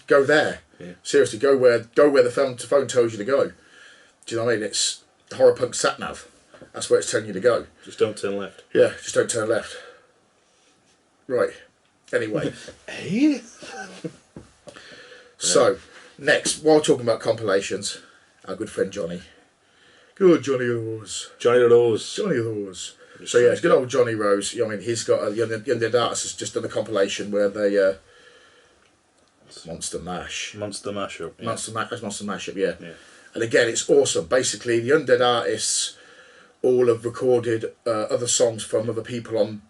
go there. Yeah. Seriously, go where the phone tells you to go. Do you know what I mean? It's the Horror Punk sat nav. That's where it's telling you to go. Just don't turn left. Yeah, just don't turn left. Right. Anyway. So, next, while talking about compilations, our good friend Johnny. Good Johnny Rose. Johnny Rose. Johnny Rose. So yeah, it's good old Johnny Rose. You know, I mean, he's got the Undead Artists has just done a compilation where they Monster Mash. Monster Mashup. Yeah. Monster Mashup, yeah. And again, it's awesome. Basically, the Undead Artists all have recorded other songs from other people on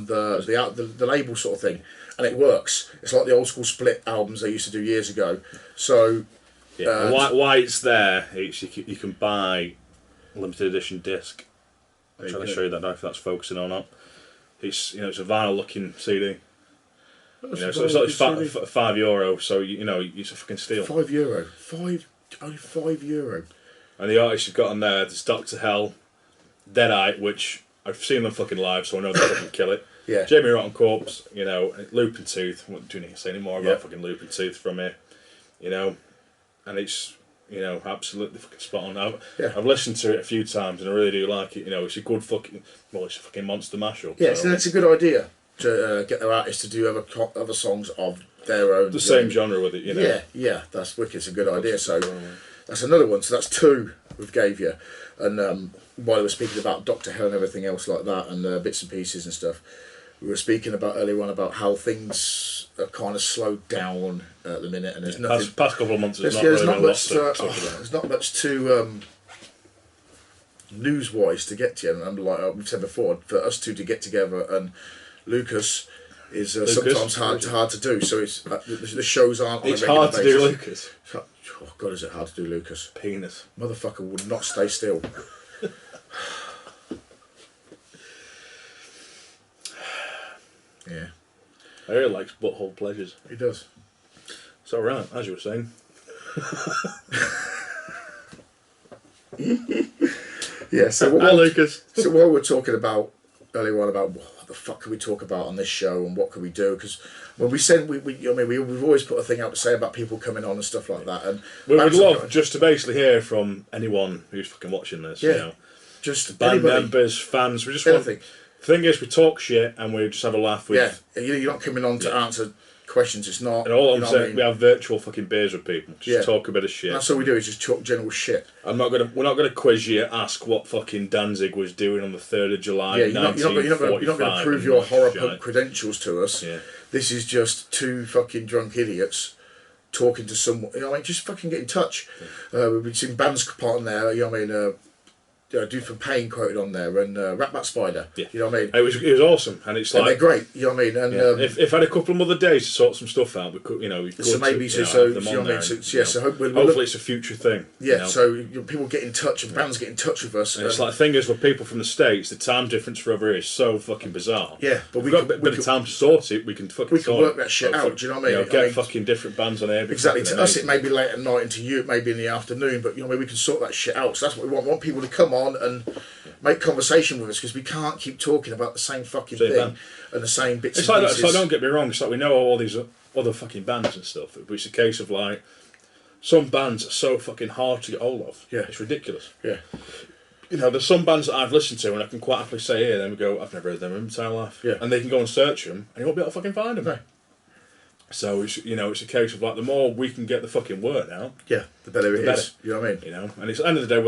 the label sort of thing, and it works. It's like the old school Split albums they used to do years ago. So yeah, why it's there? You can buy a limited edition disc. I'm trying to show you that now if that's focusing or not. It's it's a vinyl looking CD. So it's like €5, so it's a fucking steal. €5, only €5. And the artists you've got on there, there's Dr. Hell, Deadite, which I've seen them fucking live, so I know they fucking kill it. Yeah. Jamie Rotten Corpse, Looping Tooth. What do you need to say any more about fucking Looping Tooth from here? And it's absolutely fucking spot on. I've listened to it a few times and I really do like it. It's a good fucking it's a fucking monster mashup. Yeah, so it's a good idea to get their artists to do other songs of their own. The same genre with it, Yeah, that's wicked. It's a good idea. So that's another one. So that's two we've gave you. And while we were speaking about Dr. Hell and everything else like that, and bits and pieces and stuff, we were speaking about earlier on about how things are kind of slowed down at the minute, and there's nothing. Past couple of months, there's not much to news-wise to get to, and like we've said before, for us two to get together, and Lucas is sometimes hard to do. So it's the shows aren't. It's hard to do, Lucas. Oh God, is it hard to do, Lucas? Penis. Motherfucker would not stay still. Yeah. I really likes butthole pleasures. He does. It's alright, as you were saying. Yeah, so Hi, Lucas. So what we're talking about earlier on about what the fuck can we talk about on this show and what can we do, because when we said we've always put a thing out to say about people coming on and stuff like that, and we would love just to basically hear from anyone who's fucking watching this. Just band anybody, members, fans. We just anything. want. The thing is, we talk shit and we just have a laugh with. Yeah, you're not coming on to answer questions. It's not. And all I'm saying, we have virtual fucking beers with people. Just talk a bit of shit. And that's all we do is just talk general shit. We're not gonna quiz you, ask what fucking Danzig was doing on the 3rd of July. Yeah, you're not going to prove your horror punk credentials to us. Yeah. This is just two fucking drunk idiots talking to someone. Just fucking get in touch. We've seen bands part on there. Dude from Pain quoted on there, and Rat Bat Spider. Yeah. You know what I mean? It was awesome, and it's like they're great. You know what I mean? And if I had a couple of other days to sort some stuff out, we could, so maybe so hopefully it's a future thing. Yeah. So people get in touch, and bands get in touch with us. And it's like the thing is with people from the States, the time difference for over here is so fucking bizarre. Yeah, but we've got a bit of time to sort it. We can work that shit out. Do you know what I mean? Get fucking different bands on here. Exactly. To us, it may be late at night, and to you, it may be in the afternoon. But we can sort that shit out. So that's what we want. We want people to come on and make conversation with us, because we can't keep talking about the same fucking thing and the same bits and pieces. It's like, don't get me wrong, it's like we know all these other fucking bands and stuff, but it's a case of like, some bands are so fucking hard to get hold of. Yeah. It's ridiculous. Yeah. There's some bands that I've listened to and I can quite happily say here, then we go, I've never heard them in my entire life. Yeah. And they can go and search them and you won't be able to fucking find them. No. So it's it's a case of like the more we can get the fucking word out, the better it is. You know what I mean? And it's at the end of the day,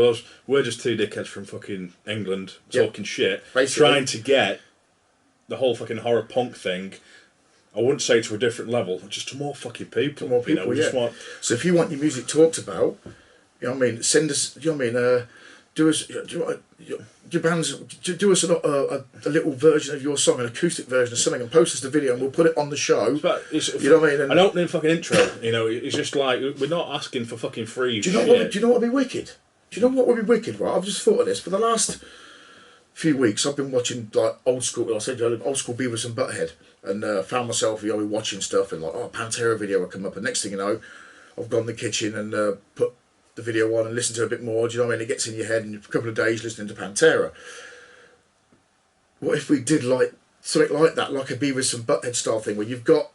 we're just two dickheads from fucking England talking shit, basically, trying to get the whole fucking horror punk thing. I wouldn't say to a different level, just to more fucking people. To more people, So if you want your music talked about, you know what I mean, send us. You know what I mean? Do us. Your bands. Do us a little version of your song, an acoustic version of something, and post us the video, and we'll put it on the show. You know what I mean? An opening fucking intro. It's just like we're not asking for fucking free. Do you know what would be wicked? Do you know what would be wicked? Right, I've just thought of this for the last few weeks I've been watching like old school. I said old school Beavis and Butthead, and found myself watching stuff and like Pantera video would come up, and next thing you know, I've gone in the kitchen and put the video on and listened to it a bit more. Do you know what I mean? It gets in your head, and a couple of days listening to Pantera. What if we did like something like that, like a Beavis and Butthead style thing, where you've got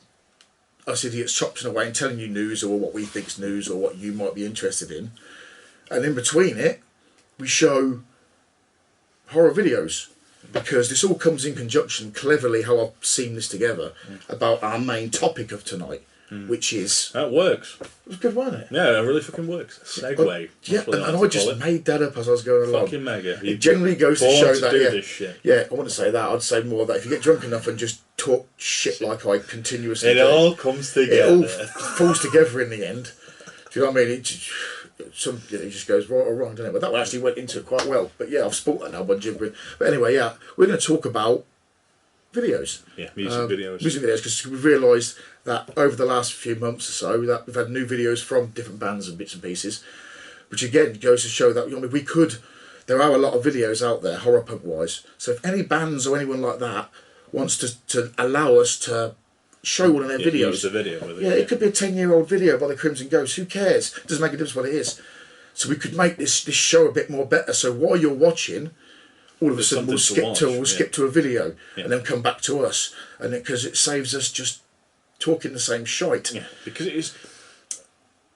us idiots chopping away and telling you news or what we think's news or what you might be interested in, and in between it, we show horror videos, because this all comes in conjunction cleverly how I've seen this together about our main topic of tonight, which is... That works. It was good, wasn't it? Yeah, it really fucking works. Segue. Yeah, and I just made that up as I was going along. Fucking mega. It generally goes to show that, do this shit. Yeah, I want to say that. I'd say more that if you get drunk enough and just talk shit like I continuously do, all comes together. It all falls together in the end. Do you know what I mean? It just goes right or wrong, doesn't it? But that one actually went into it quite well. But yeah, I've spoilt that now by gibbering. But anyway, yeah, we're going to talk about videos. Yeah, music videos. Music videos, because we've realised that over the last few months or so, that we've had new videos from different bands and bits and pieces, which again goes to show that there are a lot of videos out there, horror punk wise. So if any bands or anyone like that wants to allow us to show one of their videos. Use the video with it. It could be a 10-year-old video by the Crimson Ghost. Who cares? It doesn't make a difference what it is. So we could make this show a bit more better. So while you're watching, all of a sudden we'll skip to a video and then come back to us, and because it saves us just talking the same shite. Yeah, because it is.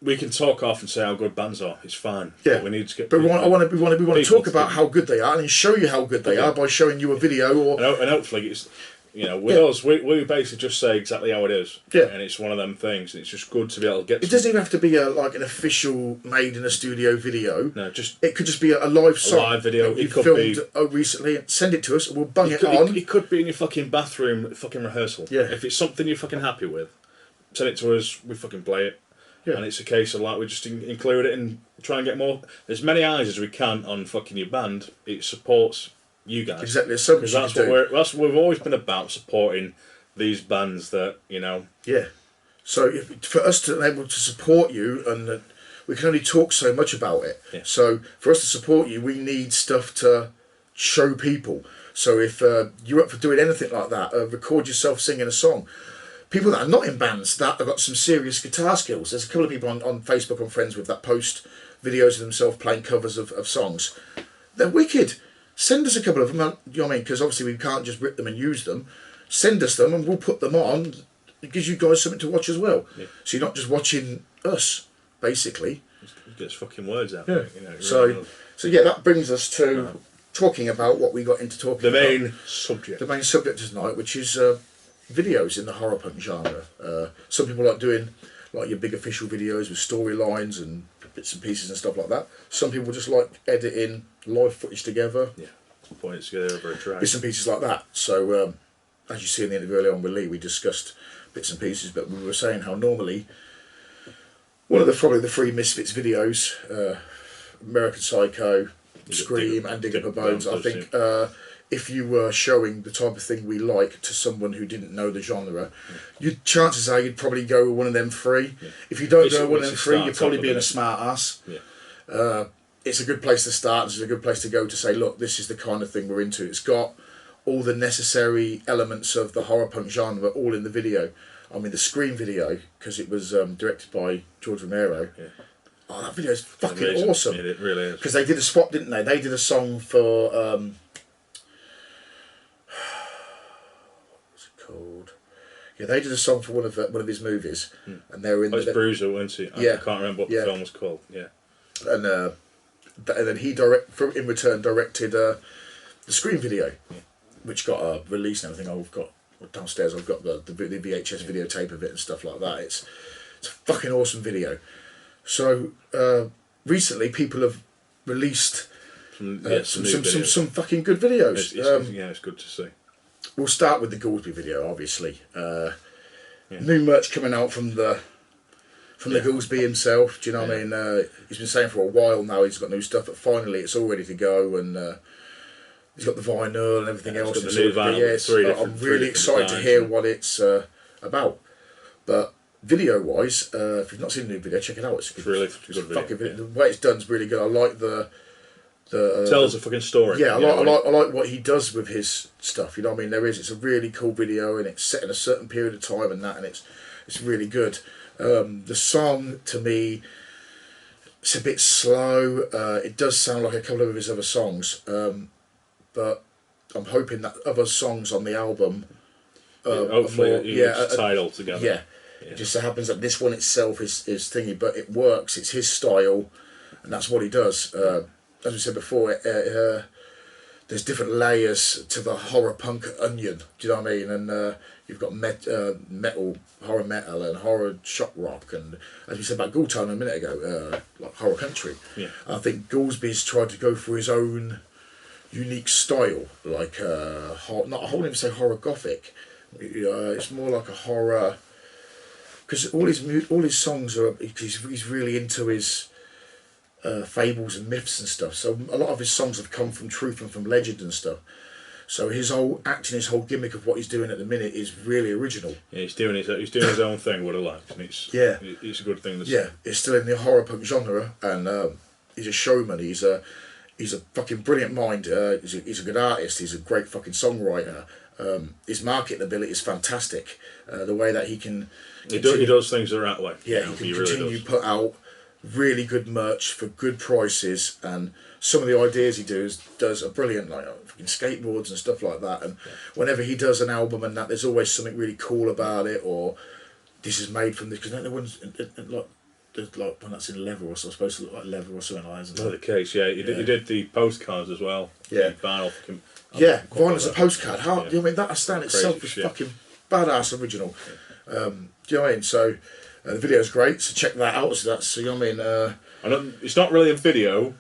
We can talk off and say how good bands are. It's fine. Yeah, but we need to get. But we want to talk about how good they are and show you how good they are by showing you a video and hopefully it's. With us, we basically just say exactly how it is. Yeah. And it's one of them things. It's just good to be able to get... It doesn't even have to be like an official made-in-a-studio video. No, it could just be a live song. A live video. It could filmed recently. And send it to us and we'll bung it on. It could be in your fucking bathroom fucking rehearsal. Yeah. If it's something you're fucking happy with, send it to us, we fucking play it. Yeah. And it's a case of we just include it and try and get as many eyes as we can on fucking your band. It supports... you guys. Exactly, because that's what we've always been about, supporting these bands that, Yeah. So for us to be able to support you, and we can only talk so much about it. Yeah. So for us to support you, we need stuff to show people. So if you're up for doing anything like that, record yourself singing a song. People that are not in bands that have got some serious guitar skills. There's a couple of people on Facebook I'm friends with that post videos of themselves playing covers of songs. They're wicked. Send us a couple of them, you know what I mean? Because obviously we can't just rip them and use them. Send us them and we'll put them on. It gives you guys something to watch as well. Yeah. So you're not just watching us, basically. It gets fucking words out. Yeah. Really so yeah, that brings us to talking about what we got into talking about. The main subject tonight, which is videos in the horror punk genre. Some people like doing your big official videos with storylines and bits and pieces and stuff like that. Some people just like editing live footage together. Yeah, putting it together over a track. Bits and pieces like that. So, as you see in the interview earlier on with Lee, we discussed bits and pieces, but we were saying how normally one of probably the three Misfits videos, American Psycho, Scream, and Dig Up Her Bones, I think if you were showing the type of thing we like to someone who didn't know the genre, chances are you'd probably go with one of them three. Yeah. If you don't go with one of them three, you're probably being a smart ass. Yeah. It's a good place to start. It's a good place to go to say, look, this is the kind of thing we're into. It's got all the necessary elements of the horror punk genre all in the video. I mean, the Scream video, because it was directed by George Romero. Yeah. Oh, that video is fucking awesome. Yeah, it really is. Because they did a spot, didn't they? They did a song for... what's it called? Yeah, they did a song for one of his movies, and they were in. It's Bruiser, wasn't it? I can't remember what the film was called. Yeah, and then he in return directed the Scream video, which got a release and everything. I've got downstairs. I've got the VHS videotape of it and stuff like that. It's a fucking awesome video. So recently, people have released some fucking good videos. It's good to see. We'll start with the Goolsby video, obviously. New merch coming out from the Goolsby himself. Do you know what I mean? He's been saying for a while now he's got new stuff, but finally it's all ready to go, and he's got the vinyl and everything else. Got the new vinyl. I'm really excited to hear what it's about. But video-wise, if you've not seen the new video, check it out. It's really good video. The way it's done is really good. I like the tells a fucking story. Yeah, I like what he does with his stuff. You know what I mean? It's a really cool video, and it's set in a certain period of time, and it's really good. The song to me, it's a bit slow. It does sound like a couple of his other songs, but I'm hoping that other songs on the album, hopefully, title together. Yeah. It just so happens that this one itself is thingy, but it works. It's his style, and that's what he does. As we said before, there's different layers to the horror punk onion. Do you know what I mean? And you've got metal, horror metal, and horror shock rock, and as we said about Ghoultown a minute ago, like horror country. Yeah. I think Goolsby's tried to go for his own unique style, like I wouldn't even say horror gothic. It's more like a horror, because all his songs are. He's really into his fables and myths and stuff. So a lot of his songs have come from truth and from legend and stuff. So his whole his whole gimmick of what he's doing at the minute is really original. Yeah, he's doing his own thing with a life, and it's a good thing. It's still in the horror punk genre, and he's a showman. He's a fucking brilliant mind. He's a good artist. He's a great fucking songwriter. His marketing ability is fantastic. The way that he can he does things the right way. Yeah, he can continue to put out really good merch for good prices, and some of the ideas he does are brilliant, like fucking skateboards and stuff like that. And whenever he does an album and that, there's always something really cool about it, or this is made from this, because the ones like when that's in leather, or so, supposed to look like leather or something like that. Isn't it? The case, yeah. He did the postcards as well. Yeah, vinyl. Vinyl as a postcard. How you know, I mean that stand itself is fucking badass original. Do you know what I mean? So. The video's great, so check that out. So that's, you know what I mean? It's not really a video,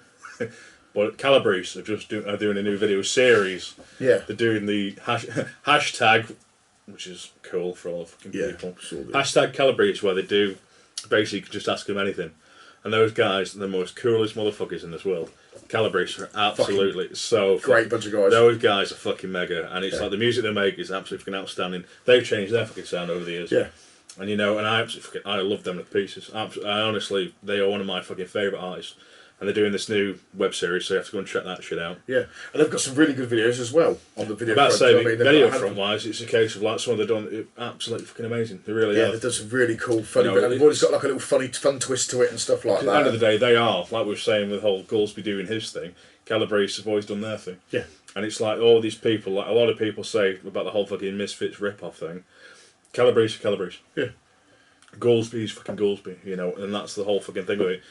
but Calabrese are just doing a new video series. Yeah. They're doing the hashtag, which is cool for all the fucking people. Hashtag Calabrese, where they do basically just ask them anything. And those guys are the most coolest motherfuckers in this world. Calabrese are absolutely great bunch of guys. Those guys are fucking mega, and it's like the music they make is absolutely fucking outstanding. They've changed their fucking sound over the years. Yeah. And and I love them to pieces. I honestly, they are one of my fucking favourite artists. And they're doing this new web series, so you have to go and check that shit out. Yeah, and they've got some really good videos as well on the video. About saying video front wise, it's a case of like some of they've done absolutely fucking amazing. They really are. They've done some really cool, funny. And they've always got like a little fun twist to it and stuff like that. At the end of the day, they are like we were saying with whole Goolsby doing his thing. Calabrese have always done their thing. Yeah, and it's like all these people, like a lot of people say about the whole fucking Misfits rip-off thing. Calabrese. Yeah. Goolsby's fucking Goolsby, and that's the whole fucking thing with it.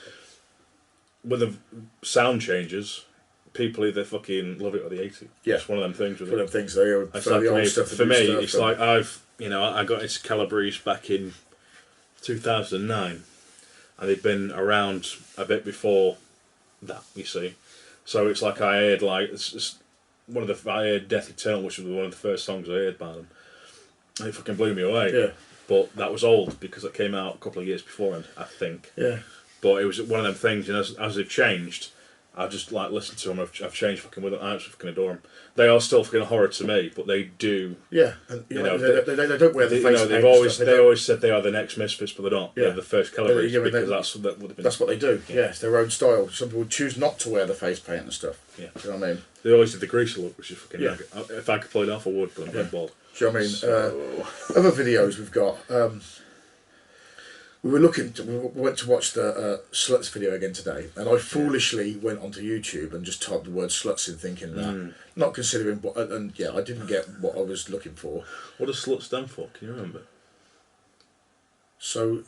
When the sound changes, people either fucking love it or they hate it. Yeah, it's one of them things. One of them things. They for me, it's like I got into Calabrese back in 2009, and they've been around a bit before that. You see, so it's like I heard I heard Death Eternal, which was one of the first songs I heard by them, and it fucking blew me away. Yeah. But that was old because it came out a couple of years beforehand, I think. Yeah. But it was one of them things, as they've changed, I just like listen to them. I've changed fucking with them. I actually fucking adore them. They are still fucking horror to me, but they do. Yeah, and they don't wear the face paint. They always said they are the next Misfits, but they're not. Yeah. They're the first Calabrese because that's what they've been. That's what they do. Yeah, it's their own style. Some people choose not to wear the face paint and stuff. Yeah, do you know what I mean? They always did the greaser look, which is fucking. Yeah. If I could pull it off, I would, but I'm getting bald. Do you know what I mean? Other videos we've got. We went to watch the Sluts video again today, and I foolishly went onto YouTube and just typed the word sluts in, thinking that, not considering what, and I didn't get what I was looking for. What does slut stand for? Can you remember? So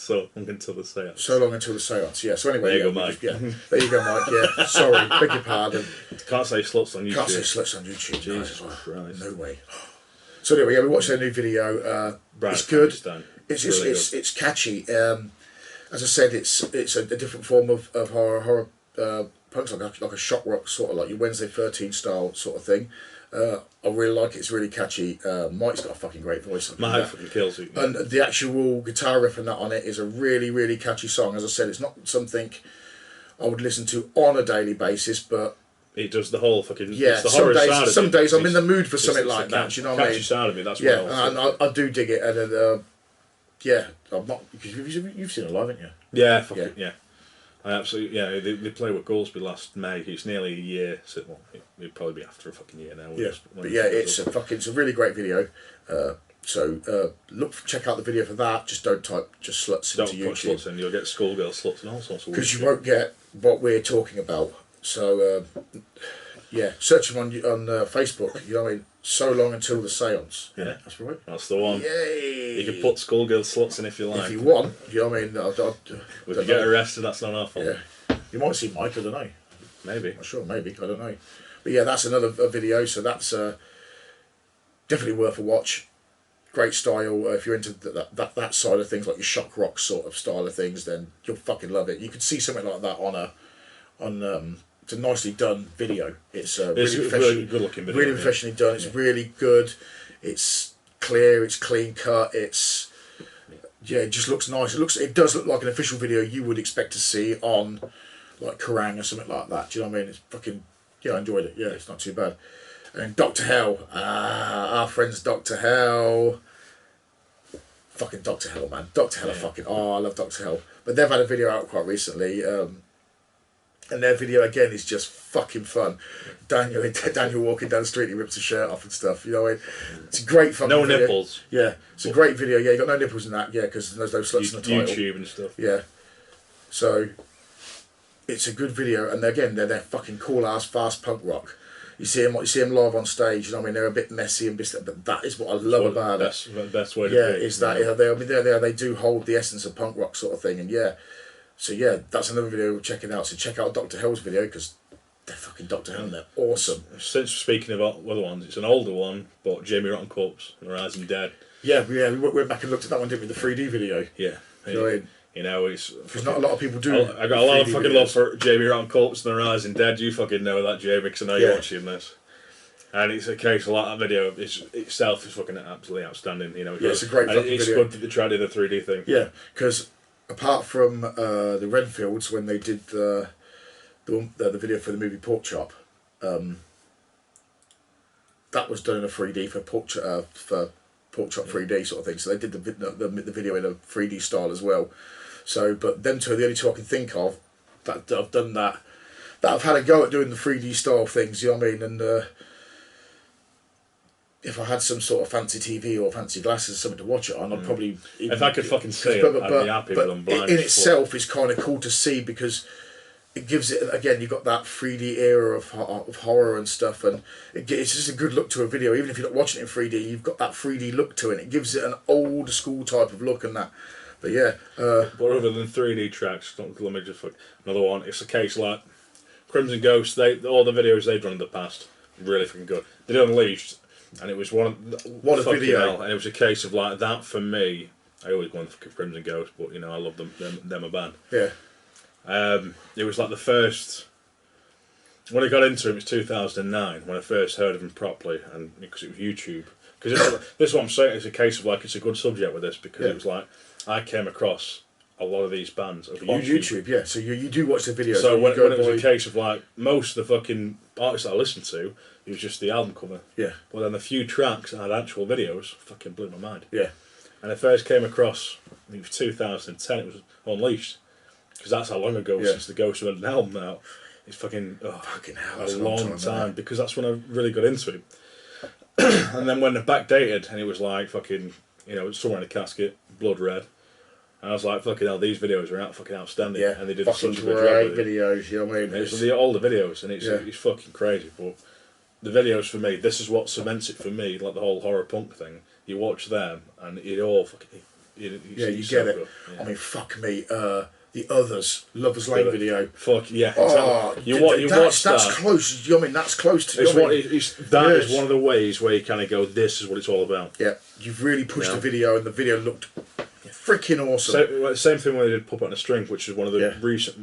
long until the seance. So long until the seance. Yeah. So anyway, there you go, Mike. There you go, Mike. Yeah. Sorry, beg your pardon. Can't say sluts on YouTube. Can't say sluts on YouTube. Jesus Christ. No way. So anyway, we watched their new video. It's good. It's catchy. As I said, it's a different form of horror punk, like a shock rock, sort of like your Wednesday 13 style sort of thing. I really like it. It's really catchy. Mike's got a fucking great voice. Mike fucking kills it. And the actual guitar riff and that on it is a really, really catchy song. As I said, it's not something I would listen to on a daily basis, but it does the whole fucking some days I'm in the mood for something like that. You know what I mean? Catchy sound of it. That's and I do dig it. And I'm not, because you've seen it live, haven't you? Yeah, yeah. I absolutely, yeah. They played with Goulsby last May. It's nearly a year. So, well, it'd probably be after a fucking year now. Yeah, but yeah, it's a really great video. So check out the video for that. Just don't type just sluts into YouTube. Don't put sluts in. You'll get schoolgirl sluts and all sorts of. Because you won't get what we're talking about. So yeah, search him on Facebook. You know what I mean? So Long Until the Seance. Yeah, that's right. That's the one. Yay! You can put schoolgirl sluts in if you like. If you want, you know what I mean. If you get arrested, that's not our fault. Yeah, you might see Mike. I don't know. Maybe. I'm sure. Maybe. I don't know. But yeah, that's another video. So that's definitely worth a watch. Great style. If you're into that side of things, like your shock rock sort of style of things, then you'll fucking love it. You could see something like that on it's a nicely done video. It's really good looking video. Really professionally done. It's really good. It's clear. It's clean cut. It's it just looks nice. It does look like an official video you would expect to see on like Kerrang or something like that. Do you know what I mean? It's fucking I enjoyed it. Yeah, it's not too bad. And Dr. Hell, our friends Dr. Hell. Fucking Dr. Hell, man. Dr. Hell I love Dr. Hell. But they've had a video out quite recently, and their video again is just fucking fun. Daniel walking down the street, he rips his shirt off and stuff. You know, it's a great fucking video. No nipples. Yeah, it's a great video. Yeah, you got no nipples in that. Yeah, because there's no sluts in the title. YouTube and stuff. Yeah, so it's a good video, and again, they're fucking cool ass fast punk rock. You see them live on stage. You know what I mean? They're a bit messy and but that is what I love about it. The best way to be. Is that they do hold the essence of punk rock sort of thing, and so that's another video we're checking out. So check out Dr. Hell's video because they're fucking Dr. Hell and they're awesome. Since speaking about other ones, it's an older one, but Jamie Rotten Corpse and Rising Dead. Yeah, we went back and looked at that one, didn't we? The 3D video. Yeah. You know, it's because not a lot of people do. I got a lot of fucking love for Jamie Rotten Corpse and The Rising Dead. You fucking know that, Jamie, because I know you're watching this. And it's a case of like that video itself is fucking absolutely outstanding. You know, it's a great fucking it's video. Good that they tried to do the 3D thing. Yeah, because apart from the Renfields when they did the video for the movie Pork Chop, that was done in a 3D for Pork Chop 3D sort of thing. So they did the video in a 3D style as well. So, but them two are the only two I can think of that have done that have had a go at doing the 3D style things. You know what I mean? And if I had some sort of fancy TV or fancy glasses or something to watch it on, I'd probably. If I could fucking see it, I'd be happy with them blind. In itself, it's kind of cool to see because it gives it again. You've got that 3D era of horror and stuff, and it's just a good look to a video. Even if you're not watching it in 3D, you've got that 3D look to it. It gives it an old school type of look and that. But yeah. But other than 3D tracks, let me just another one. It's a case like Crimson Ghost. All the videos they've done in the past really fucking good. They did Unleashed, and it was what a video. And it was a case of like that for me. I always go for Crimson Ghost, but you know I love them. Them a band. Yeah. It was like the first. When I got into it, it was 2009 when I first heard of him properly, and because it was YouTube. Because this is what I'm saying. It's a case of like it's a good subject with this because it was like I came across a lot of these bands over on YouTube. Yeah. So you do watch the videos. So when it was a case of like most of the fucking artists that I listened to, it was just the album cover. Yeah. But then the few tracks that had actual videos fucking blew my mind. Yeah. And I first came across, I think it was 2010. It was Unleashed. Because that's how long ago since the Ghost had an album out. It's fucking hell, a long time because that's when I really got into it. And then when I backdated and it was like fucking, you know, somewhere in a casket, blood red. And I was like, fucking hell, these videos are fucking outstanding. Yeah, and they did fucking such a good job with videos, you know what I mean? It's the older videos and it's fucking crazy. But the videos for me, this is what cements it for me, like the whole horror punk thing. You watch them and it all fucking... you get it. Yeah. I mean, fuck me, the Others, Lovers Lane video. Fuck yeah! Oh, you watch that. That's close. I mean, that's close to. That is one of the ways where you kind of go, "This is what it's all about." Yeah, you've really pushed the video, and the video looked freaking awesome. Same thing when they did Puppet on a String, which is one of the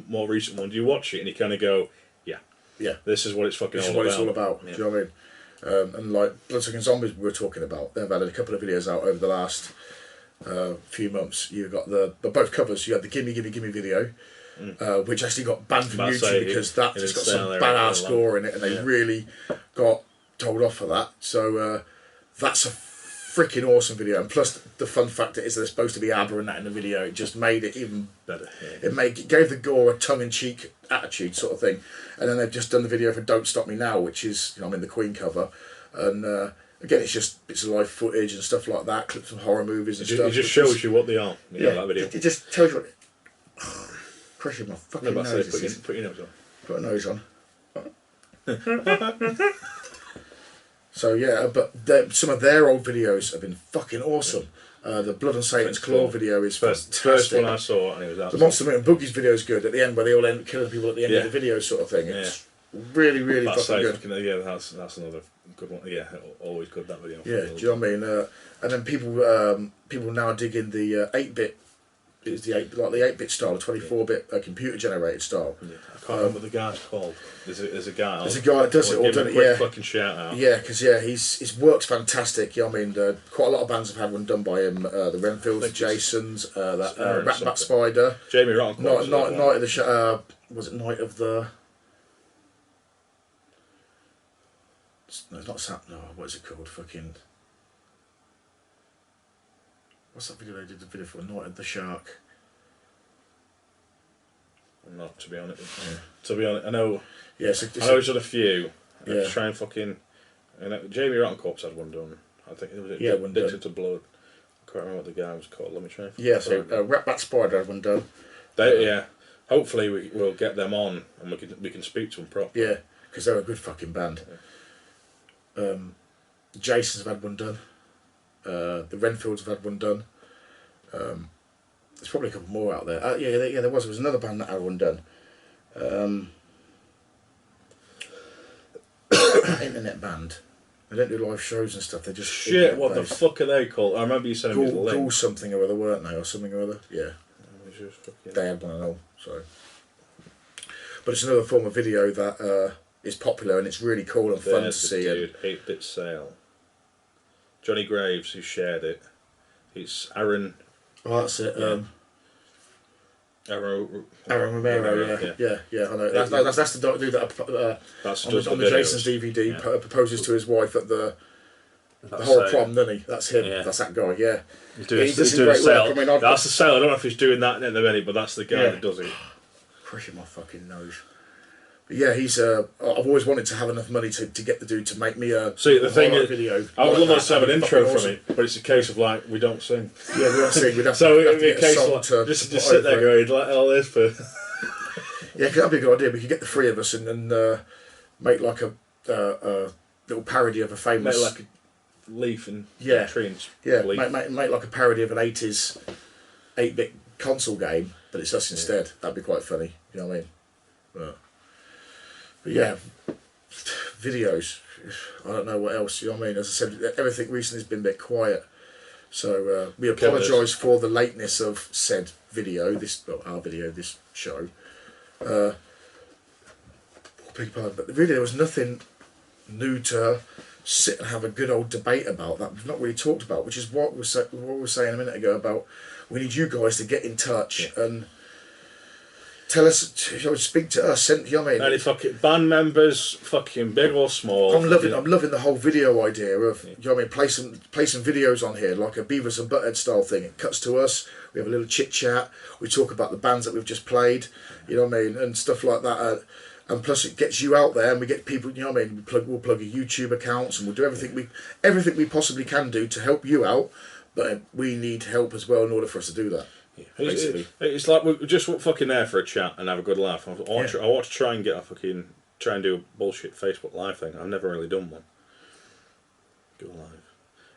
more recent ones. You watch it and you kind of go, "Yeah, this is what it's fucking all about." This is what it's all about. Yeah. Do you know what I mean? And like Bloodsucking Zombies, we were talking about. They've had a couple of videos out over the last. Few months. You got the both covers. You had the Gimme Gimme Gimme video, which actually got banned from YouTube because that's just got some badass gore in it, and they really got told off for that. So that's a freaking awesome video, and plus the fun factor is there's supposed to be ABBA and that in the video. It just made it even better. It gave the gore a tongue-in-cheek attitude sort of thing, and then they've just done the video for "Don't Stop Me Now," which is I'm in the Queen cover, and again it's just bits of live footage and stuff like that, clips from horror movies and stuff. It just shows you what they are. That video. It just tells you what. Crushing my fucking nose. Put your nose on. Put a nose on. So yeah, but some of their old videos have been fucking awesome. The Blood on Satan's Claw video is fantastic. First one I saw, and it was the Monster Meat and Boogie's video is good at the end, where they all end up killing people at the end of the video, sort of thing. It's really, really fucking good. Yeah, that's another good one. Yeah, always good, that video. Yeah, do you know what I mean? And then people now dig in the 8-bit. It's the 8-bit style, the 24-bit computer generated style. Yeah. I can't remember what the guy's called. There's a guy. There's a guy that does it all, doesn't it? Yeah. Fucking shout out. Yeah, because his work's fantastic. You know what I mean? Quite a lot of bands have had one done by him. The Renfields, Jasons, Rat Spider, Jamie Rotten. Night of the was it Night of the? No, it's not Sat. No, what is it called? Fucking. What's that video they did the video for? Night of the Shark. I'm not, to be honest. Yeah. To be honest, I know. Yeah, I know he's done a few. Yeah. Try and fucking. Jamie Rotten Corpse had one done. I think it was Addicted to Blood. I can't remember what the guy was called. Let me try. Yeah, so Rat Spider had one done. Hopefully we'll get them on and we can speak to them properly. Yeah, because they're a good fucking band. Yeah. Jason's have had one done. The Renfields have had one done. There's probably a couple more out there. There was another band that had one done. Internet band. They don't do live shows and stuff. They just shit. What the fuck are they called? I remember you sending me the link. Ghoul something or other, weren't they, or something or other? Yeah. They had one and all. So, but it's another form of video that is popular and it's really cool and fun to see. Dude, 8-bit sale. Johnny Graves, who shared it. It's Aaron. Oh, that's it. Yeah. Aaron Romero, yeah, I know. That's the dude that on the Jason's DVD proposes to his wife at the horror prom, doesn't he? That's him. Yeah. That's that guy. Yeah, he's doing a sale. I mean, that's the sale. I don't know if he's doing that in the minute, but that's the guy that does it. Crushing my fucking nose. But yeah, he's. I've always wanted to have enough money to get the dude to make me a. See, the thing is, video. I would love us to have an intro from it, but it's a case of like we don't sing. Yeah, we don't sing. We'd have so to, it'd be a case of like, just sit there going like all this for. Yeah, cause that'd be a good idea. We could get the three of us and make like a little parody of a famous. Make like a leaf and tree and make like a parody of an 80s 8-bit console game, but it's us instead. That'd be quite funny. You know what I mean? But yeah, videos. I don't know what else. You know what I mean? As I said, everything recently has been a bit quiet. So we apologise for the lateness of said video. Our video, this show. But really, there was nothing new to sit and have a good old debate about that we've not really talked about, which is what we were saying a minute ago about we need you guys to get in touch and tell us, speak to us. You know what I mean? Any fucking band members, fucking big or small. I'm loving the whole video idea of you know what I mean. Play some videos on here like a Beavis and Butthead style thing. It cuts to us. We have a little chit chat. We talk about the bands that we've just played. You know what I mean, and stuff like that. And plus, it gets you out there, and we get people. You know what I mean. We'll plug your YouTube accounts, and we'll do everything we possibly can do to help you out. But we need help as well in order for us to do that. Yeah. It's like we're just fucking there for a chat and have a good laugh. I want to try and get try and do a bullshit Facebook Live thing. I've never really done one. Go live.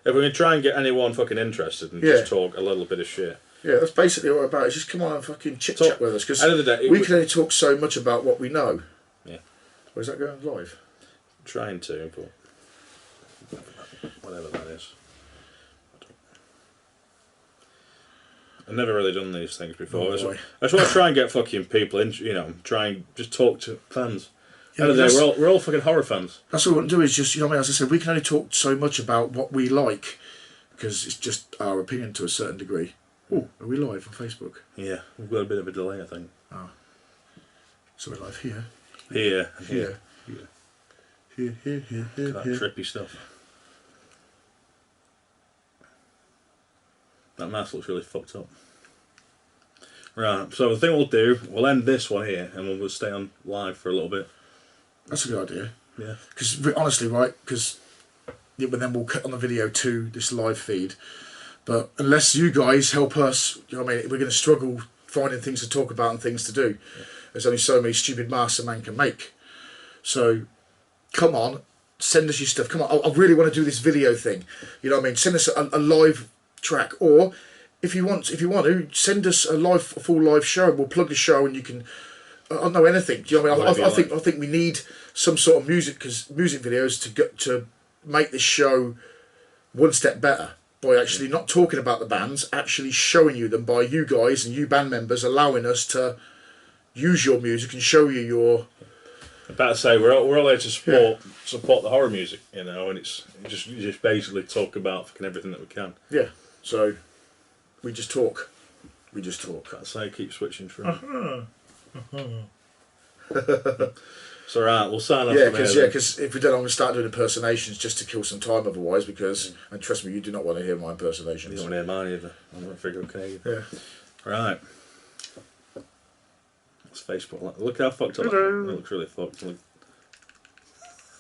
If we can try and get anyone fucking interested and just talk a little bit of shit. Yeah, that's basically what it's about. It's just come on and fucking chit chat with us because we can only talk so much about what we know. Yeah. Or is that going live? I'm trying to, but whatever that is. I've never really done these things before. I just want to try and get fucking people in, try and just talk to fans. Yeah, we're all fucking horror fans. That's what we want to do is just, you know what I mean, as I said, we can only talk so much about what we like because it's just our opinion to a certain degree. Oh, are we live on Facebook? Yeah, we've got a bit of a delay, I think. Oh. So we're live here. Here. Here. That trippy stuff. That mask looks really fucked up. Right, so the thing we'll do, we'll end this one here, and we'll stay on live for a little bit. That's a good idea. Yeah. Because honestly, right? Because then we'll cut on the video to this live feed. But unless you guys help us, you know what I mean, we're going to struggle finding things to talk about and things to do. Yeah. There's only so many stupid masks a man can make. So, come on, send us your stuff. Come on, I really want to do this video thing. You know what I mean? Send us a live track, or if you want to, send us a full live show. We'll plug the show, and you can. I don't know anything. Do you know what I mean? I think we need some sort of music videos to make this show one step better by actually not talking about the bands, actually showing you them by you guys and you band members allowing us to use your music and show you your. I'm about to say we're all there to support the horror music, you know, and it's just basically talk about fucking everything that we can. Yeah. So we just talk. We just talk. That's how I keep switching through. So right, we'll sign off. Because if we don't, I'm going to start doing impersonations just to kill some time otherwise. Because and trust me, you do not want to hear my impersonations. You don't want to hear mine either. I'm not figure of Canadian. Yeah. Right. It's Facebook. Look how fucked up. It looks really fucked.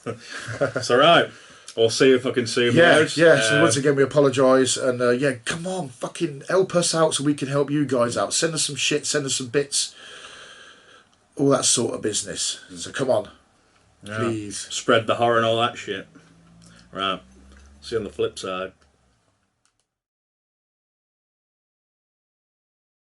It's alright. We'll see you if I can see you. So once again, we apologise, and come on, fucking help us out so we can help you guys out. Send us some shit, send us some bits, all that sort of business. So come on, please spread the horror and all that shit. Right. See you on the flip side.